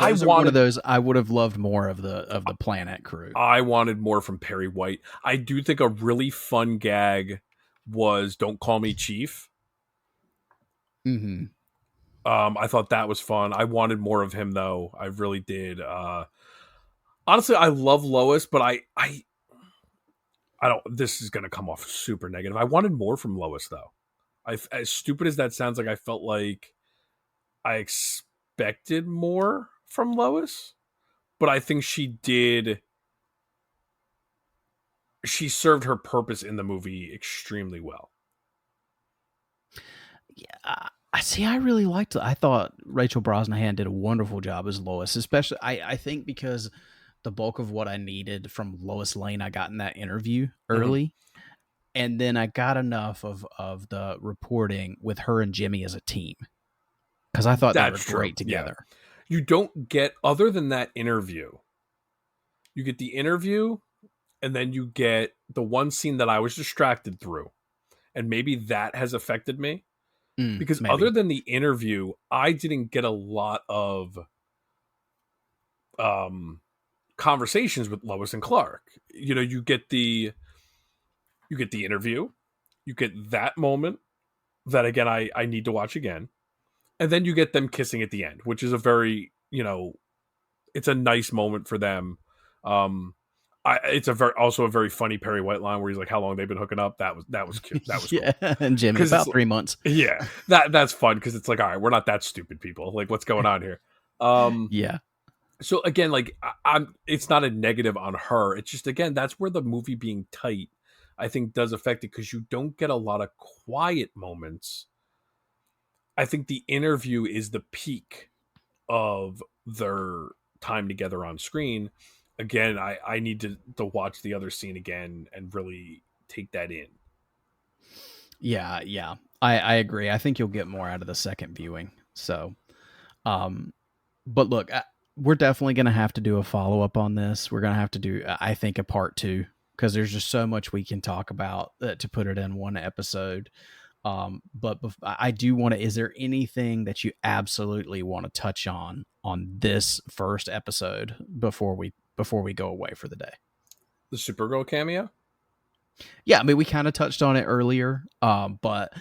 Those are one of those I would have loved more of the Planet crew. I wanted more from Perry White. I do think a really fun gag was "Don't Call Me Chief." Mm-hmm. I thought that was fun. I wanted more of him though. I really did. Honestly, I love Lois, but I don't. This is going to come off super negative. I wanted more from Lois though. As stupid as that sounds, like I felt like I expected more from Lois, but I think she served her purpose in the movie extremely well. Yeah, I really liked it. I thought Rachel Brosnahan did a wonderful job as Lois, especially I think because the bulk of what I needed from Lois Lane I got in that interview early. Mm-hmm. And then I got enough of the reporting with her and Jimmy as a team. Because I thought they were great together. Yeah. You don't get, other than that interview, you get the interview, and then you get the one scene that I was distracted through. And maybe that has affected me. Because other than the interview, I didn't get a lot of conversations with Lois and Clark. You know, you get the interview, you get that moment that, again, I need to watch again. And then you get them kissing at the end, which is a very, it's a nice moment for them. It's also a very funny Perry White line where he's like, how long they've been hooking up. That was cute. That was yeah. Cool. And Jimmy, about 3 months. Yeah. That's fun. Cause it's like, all right, we're not that stupid, people. Like, what's going on here? Yeah. So again, like it's not a negative on her. It's just, again, that's where the movie being tight, I think, does affect it. Cause you don't get a lot of quiet moments. I think the interview is the peak of their time together on screen. Again, I need to watch the other scene again and really take that in. Yeah. I agree. I think you'll get more out of the second viewing. So, but look, we're definitely going to have to do a follow-up on this. We're going to have to do, I think, a part 2, because there's just so much we can talk about to put it in one episode. But I do want to, is there anything that you absolutely want to touch on this first episode before we go away for the day? The Supergirl cameo? Yeah, I mean, we kind of touched on it earlier, but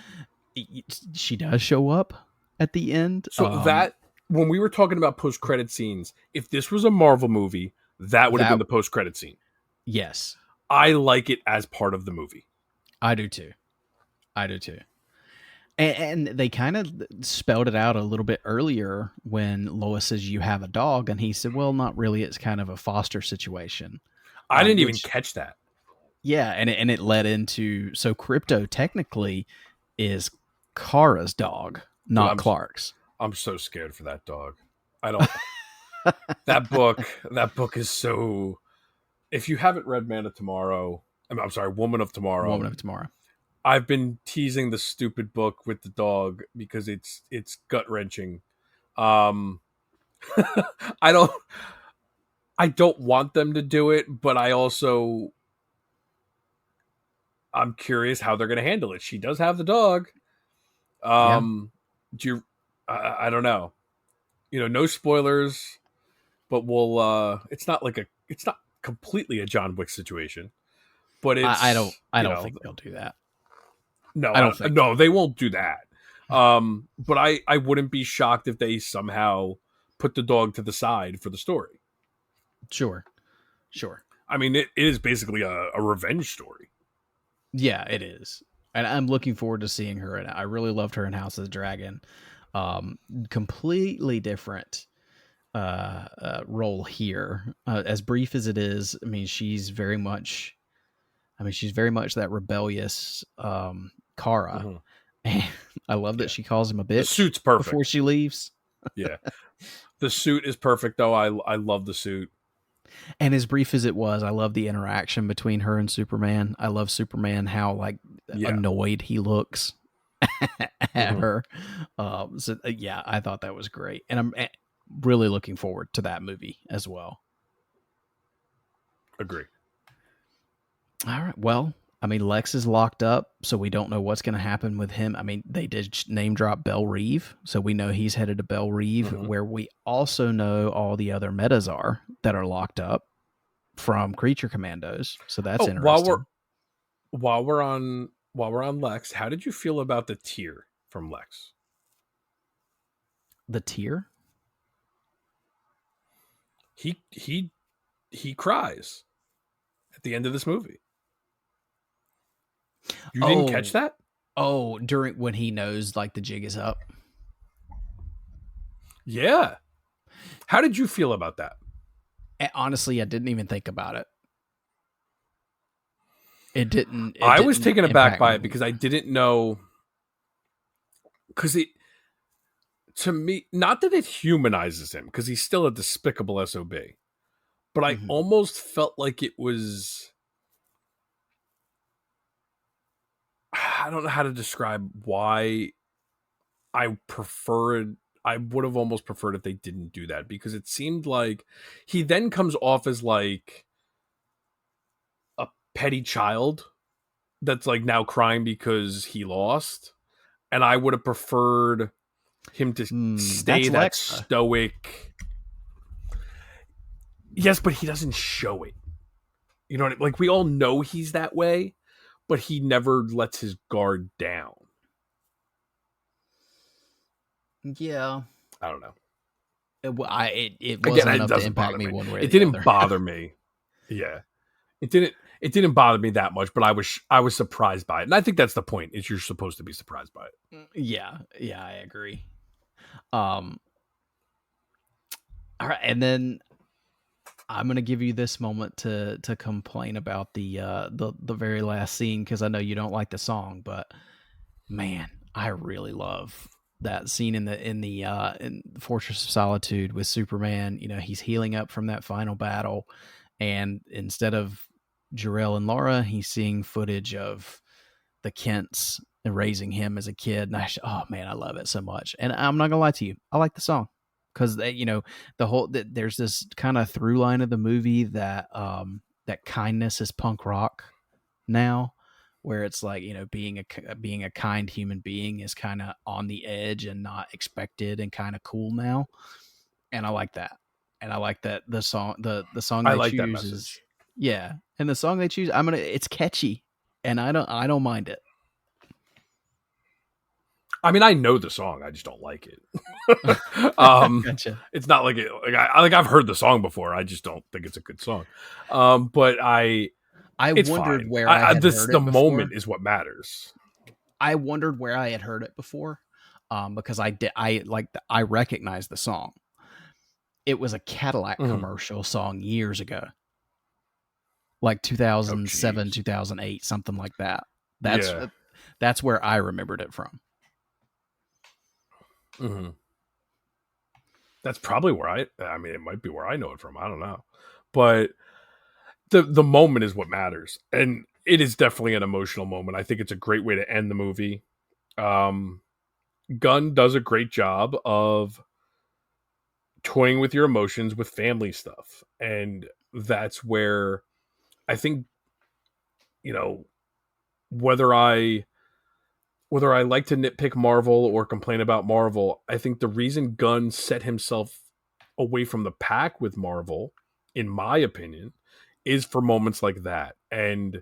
she does show up at the end. So that, when we were talking about post-credit scenes, if this was a Marvel movie, that would have been the post-credit scene. Yes. I like it as part of the movie. I do too. And they kind of spelled it out a little bit earlier when Lois says, you have a dog. And he said, well, not really. It's kind of a foster situation. I didn't even catch that. Yeah. And it led into, so Crypto technically is Kara's dog, not Clark's. I'm so scared for that dog. I don't, that book is so, if you haven't read Man of Tomorrow, I'm sorry, Woman of Tomorrow. I've been teasing the stupid book with the dog because it's gut wrenching. I don't want them to do it, but I'm curious how they're going to handle it. She does have the dog. I don't know. No spoilers, but it's not completely a John Wick situation, but it's, I don't think they'll do that. No, I don't think no, they won't do that. But I wouldn't be shocked if they somehow put the dog to the side for the story. Sure. I mean, it is basically a revenge story. Yeah, it is. And I'm looking forward to seeing her. And I really loved her in House of the Dragon. Completely different role here. As brief as it is, I mean, she's very much that rebellious Kara. Mm-hmm. And I love that she calls him a bitch. The suit's perfect before she leaves. Yeah. The suit is perfect, though. I love the suit. And as brief as it was, I love the interaction between her and Superman. I love Superman, how annoyed he looks at her. I thought that was great. And I'm really looking forward to that movie as well. Agree. All right. Well, I mean, Lex is locked up, so we don't know what's going to happen with him. I mean, they did name drop Belle Reve, so we know he's headed to Belle Reve, Mhm. where we also know all the other metas are that are locked up from Creature Commandos. So that's Oh, interesting. while we're on Lex, how did you feel about the tear from Lex? The tear? He cries at the end of this movie. You didn't catch Oh, that? during when he knows like the jig is up. Yeah. How did you feel about that? And honestly, I didn't even think about it. It didn't. I was taken aback impact by me. it because I didn't know. Because to me, not that it humanizes him, because he's still a despicable SOB, but I Mhm. almost felt like it was. I don't know how to describe why I preferred. I would have almost preferred if they didn't do that, because it seemed like he then comes off as like a petty child that's like now crying because he lost. And I would have preferred him to stay That's that Lex, though. stoic. Yes, but he doesn't show it. You know what I mean? Like, we all know he's that way, but he never lets his guard down. Yeah. I don't know. It Again, wasn't it enough to doesn't impact bother me me. one way or It the didn't other. bother me. Yeah. It didn't bother me that much, but I was surprised by it. And I think that's the point, is you're supposed to be surprised by it. Yeah, I agree. All right, and then I'm gonna give you this moment to complain about the very last scene, because I know you don't like the song, but man, I really love that scene in Fortress of Solitude with Superman. You know, he's healing up from that final battle, and instead of Jarell and Laura, he's seeing footage of the Kents and raising him as a kid. And oh man, I love it so much. And I'm not gonna lie to you, I like the song, because there's this kind of through line of the movie that that kindness is punk rock now, where it's like, being a kind human being is kind of on the edge and not expected and kind of cool now. And I like that. And I like that the song I they like that choose is, message. yeah. And the song they choose, it's catchy, and I don't mind it. I mean, I know the song, I just don't like it. Gotcha. It's not like I've heard the song before. I just don't think it's a good song. But I it's wondered fine. where I had This heard the it before. moment is what matters. I wondered where I had heard it before, because I recognized the song. It was a Cadillac Mhm. commercial song years ago, like Oh, 2007, jeez. 2008, something like that. That's Yeah. that's where I remembered it from. Hmm. That's probably where I mean, it might be where I know it from. I don't know, but the moment is what matters, and it is definitely an emotional moment. I think it's a great way to end the movie. Um, Gunn does a great job of toying with your emotions with family stuff, and that's where I think, you know, whether I like to nitpick Marvel or complain about Marvel, I think the reason Gunn set himself away from the pack with Marvel, in my opinion, is for moments like that. And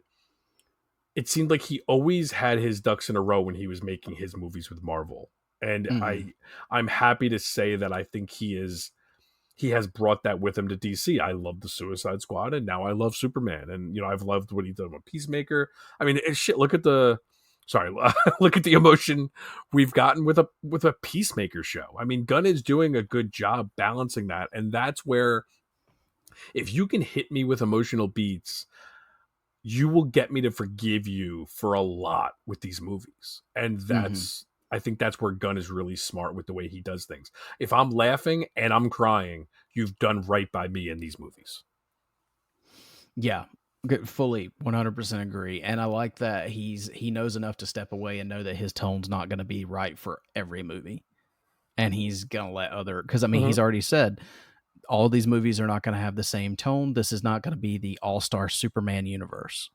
it seemed like he always had his ducks in a row when he was making his movies with Marvel. And Mm-hmm. I'm happy to say that I think he has brought that with him to DC. I love the Suicide Squad, and now I love Superman. And I've loved what he did with Peacemaker. I mean, shit. Look at the look at the emotion we've gotten with a Peacemaker show. I mean, Gunn is doing a good job balancing that, and that's where, if you can hit me with emotional beats, you will get me to forgive you for a lot with these movies. And Mm-hmm. I think that's where Gunn is really smart with the way he does things. If I'm laughing and I'm crying, you've done right by me in these movies. Yeah, fully 100% agree. And I like that he knows enough to step away and know that his tone's not going to be right for every movie, and he's gonna let because I mean, Mm-hmm. he's already said all these movies are not going to have the same tone. This is not going to be the all-star Superman universe.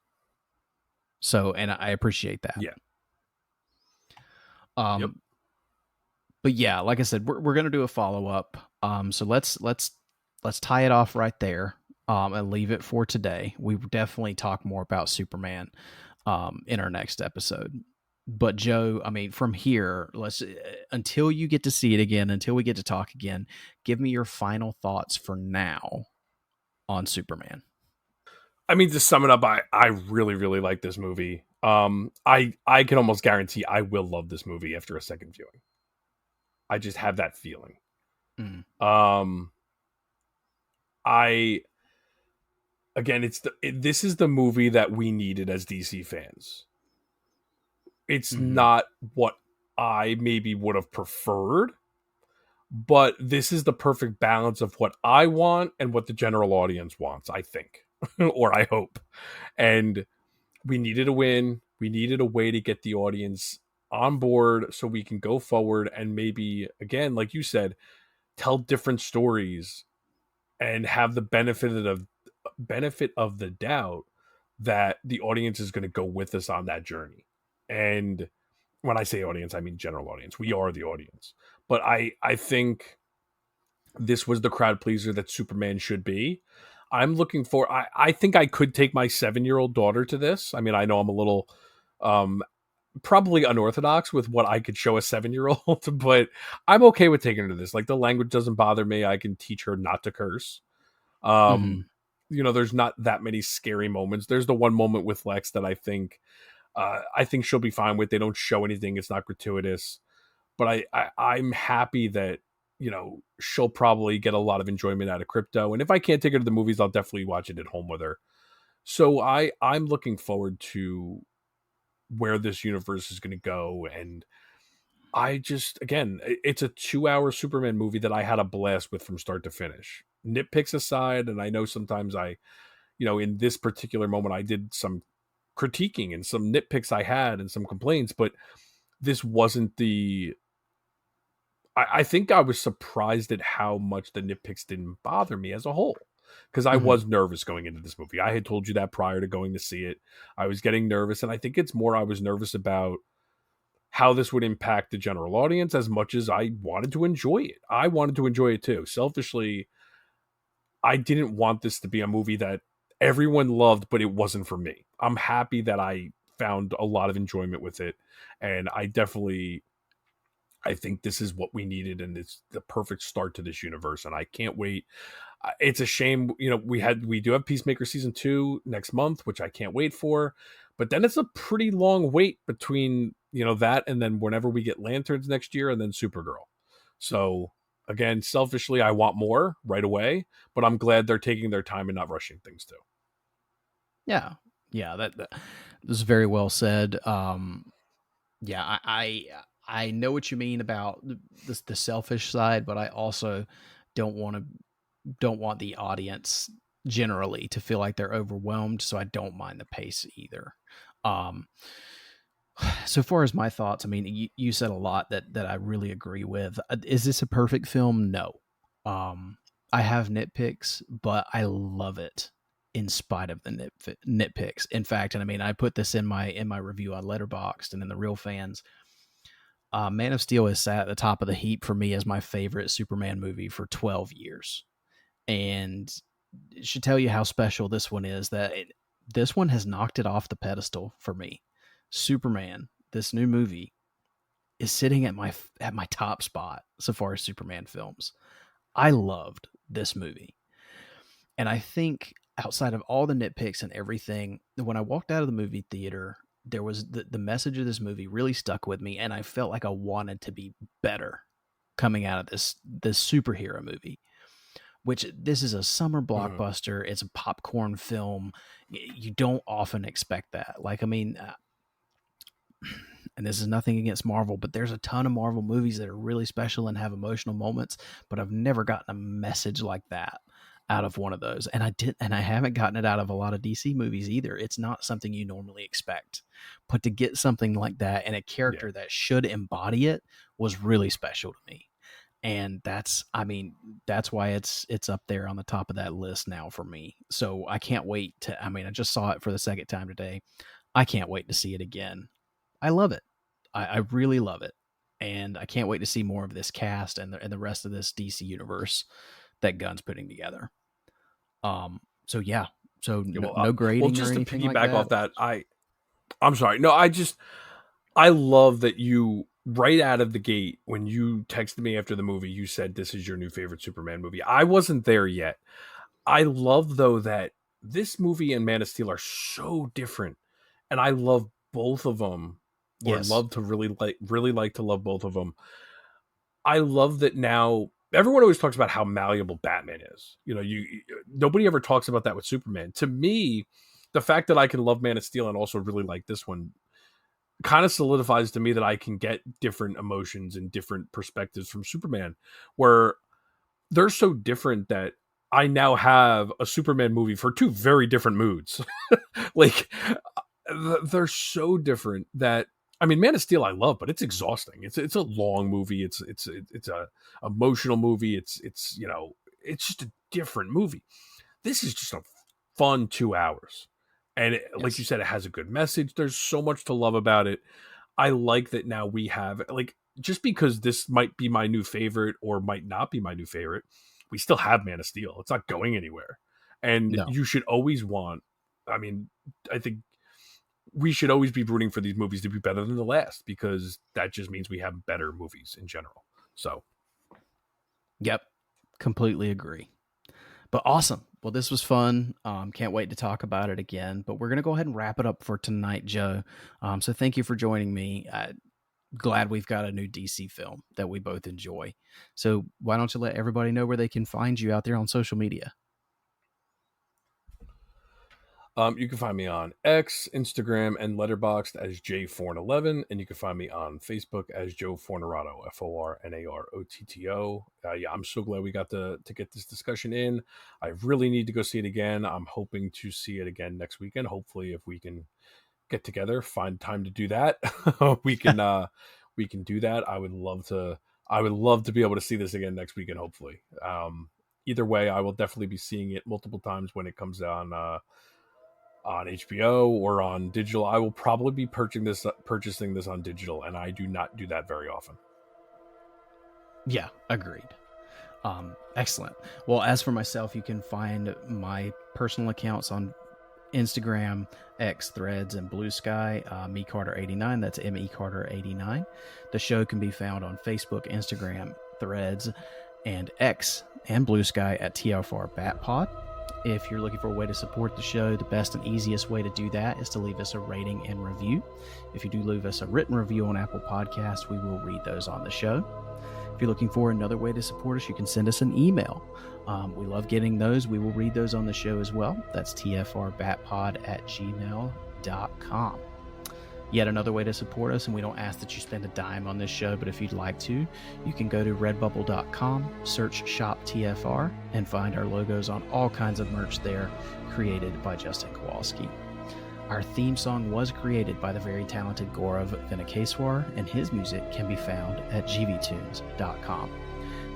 So, and I appreciate that. Yeah. Yep. But yeah, like I said, we're gonna do a follow up. So let's tie it off right there. And leave it for today. We definitely talk more about Superman, in our next episode. But Joe, I mean, from here, let's until you get to see it again, until we get to talk again, give me your final thoughts for now on Superman. I mean, to sum it up, I really, really like this movie. I can almost guarantee I will love this movie after a second viewing. I just have that feeling. Mm. I again, this is the movie that we needed as DC fans. It's not what I maybe would have preferred, but this is the perfect balance of what I want and what the general audience wants, I think, or I hope. And we needed a win. We needed a way to get the audience on board so we can go forward and maybe, again, like you said, tell different stories and have the benefit of the doubt that the audience is going to go with us on that journey. And when I say audience, I mean general audience. We are the audience. But I think this was the crowd pleaser that Superman should be. I'm looking for I think I could take my 7-year-old daughter to this. I mean, I know I'm a little probably unorthodox with what I could show a 7-year-old, but I'm okay with taking her to this. Like, the language doesn't bother me. I can teach her not to curse. There's not that many scary moments. There's the one moment with Lex that I think she'll be fine with. They don't show anything. It's not gratuitous, but I'm happy that, she'll probably get a lot of enjoyment out of Crypto. And if I can't take her to the movies, I'll definitely watch it at home with her. So I'm looking forward to where this universe is going to go. And I just, again, it's a 2-hour Superman movie that I had a blast with from start to finish. Nitpicks aside, and I know sometimes in this particular moment, I did some critiquing and some nitpicks I had and some complaints, but this wasn't I think I was surprised at how much the nitpicks didn't bother me as a whole, because I was nervous going into this movie. I had told you that prior to going to see it. I was getting nervous, and I think it's more I was nervous about how this would impact the general audience as much as I wanted to enjoy it. I wanted to enjoy it too. Selfishly, I didn't want this to be a movie that everyone loved, but it wasn't for me. I'm happy that I found a lot of enjoyment with it, and I think this is what we needed, and it's the perfect start to this universe, and I can't wait. It's a shame, we do have Peacemaker season 2 next month, which I can't wait for, but then it's a pretty long wait between that and then whenever we get Lanterns next year and then Supergirl. So again, selfishly, I want more right away, but I'm glad they're taking their time and not rushing things too. Yeah, that was very well said. Yeah, I know what you mean about the selfish side, but I also don't want the audience generally to feel like they're overwhelmed, so I don't mind the pace either. So far as my thoughts, I mean, you said a lot that I really agree with. Is this a perfect film? No. I have nitpicks, but I love it in spite of the nitpicks. In fact, and I mean, I put this in my review on Letterboxd and in the Real Fans. Man of Steel has sat at the top of the heap for me as my favorite Superman movie for 12 years. And it should tell you how special this one is, that this one has knocked it off the pedestal for me. Superman, this new movie, is sitting at my top spot so far as Superman films. I loved this movie. And I think outside of all the nitpicks and everything, when I walked out of the movie theater, there was the message of this movie really stuck with me, and I felt like I wanted to be better coming out of this superhero movie. Which, this is a summer blockbuster. It's a popcorn film. You don't often expect that. Like, I mean, and this is nothing against Marvel, but there's a ton of Marvel movies that are really special and have emotional moments, but I've never gotten a message like that out of one of those. And I haven't gotten it out of a lot of DC movies either. It's not something you normally expect, but to get something like that and a character that should embody it was really special to me. And that's why it's up there on the top of that list now for me. So I can't wait I just saw it for the second time today. I can't wait to see it again. I love it. I really love it. And I can't wait to see more of this cast and the rest of this DC universe that Gunn's putting together. So yeah. So no grading. Well, just or to anything piggyback like off that, I'm sorry. No, I love that you, right out of the gate, when you texted me after the movie, you said this is your new favorite Superman movie. I wasn't there yet. I love, though, that this movie and Man of Steel are so different, and I love both of them. Yes. Or love to really like to love both of them. I love that now. Everyone always talks about how malleable Batman is. You know, nobody ever talks about that with Superman. To me, the fact that I can love Man of Steel and also really like this one kind of solidifies to me that I can get different emotions and different perspectives from Superman, where they're so different that I now have a Superman movie for two very different moods. Like, they're so different that, I mean, Man of Steel I love, but it's exhausting. It's a long movie. It's a emotional movie. It's just a different movie. This is just a fun 2 hours. And like you said, it has a good message. There's so much to love about it. I like that now we have, like, just because this might be my new favorite or might not be my new favorite, we still have Man of Steel. It's not going anywhere. And you should always I think we should always be rooting for these movies to be better than the last, because that just means we have better movies in general. So. Yep. Completely agree. But awesome. Well, this was fun. Can't wait to talk about it again. But we're going to go ahead and wrap it up for tonight, Joe. So thank you for joining me. Glad we've got a new DC film that we both enjoy. So why don't you let everybody know where they can find you out there on social media? You can find me on X, Instagram, and Letterboxd as JForn11, and you can find me on Facebook as Joe Fornarato, Fornarotto. Yeah, I'm so glad we got to get this discussion in. I really need to go see it again. I'm hoping to see it again next weekend. Hopefully, if we can get together, find time to do that, we can do that. I would love to be able to see this again next weekend. Hopefully, either way, I will definitely be seeing it multiple times when it comes on HBO or on digital. I will probably be purchasing this on digital, and I do not do that very often. Yeah, agreed. Excellent. Well, as for myself, you can find my personal accounts on Instagram, X, Threads, and Blue Sky, mecarter89. That's mecarter89. The show can be found on Facebook, Instagram, Threads, and X, and Blue Sky at tfrbatpod. If you're looking for a way to support the show, the best and easiest way to do that is to leave us a rating and review. If you do leave us a written review on Apple Podcasts, we will read those on the show. If you're looking for another way to support us, you can send us an email. We love getting those. We will read those on the show as well. That's tfrbatpod@gmail.com. Yet another way to support us, and we don't ask that you spend a dime on this show, but if you'd like to, you can go to redbubble.com, search Shop TFR, and find our logos on all kinds of merch there, created by Justin Kowalski. Our theme song was created by the very talented Gaurav Venkateswar, and his music can be found at gvtunes.com.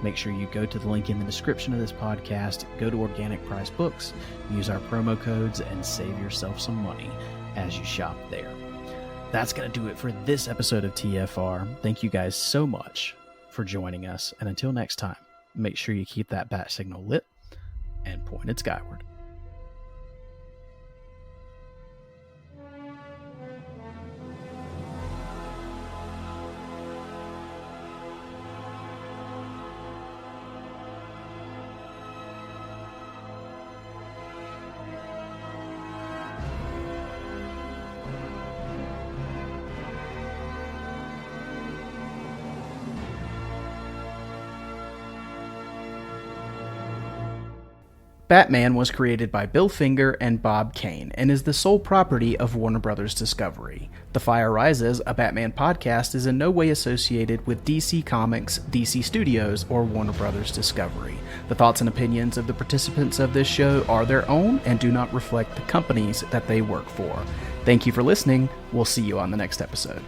Make sure you go to the link in the description of this podcast, go to Organic Price Books, use our promo codes, and save yourself some money as you shop there. That's going to do it for this episode of TFR. Thank you guys so much for joining us. And until next time, make sure you keep that bat signal lit and pointed skyward. Batman was created by Bill Finger and Bob Kane and is the sole property of Warner Brothers Discovery. The Fire Rises, a Batman podcast, is in no way associated with DC Comics, DC Studios, or Warner Brothers Discovery. The thoughts and opinions of the participants of this show are their own and do not reflect the companies that they work for. Thank you for listening. We'll see you on the next episode.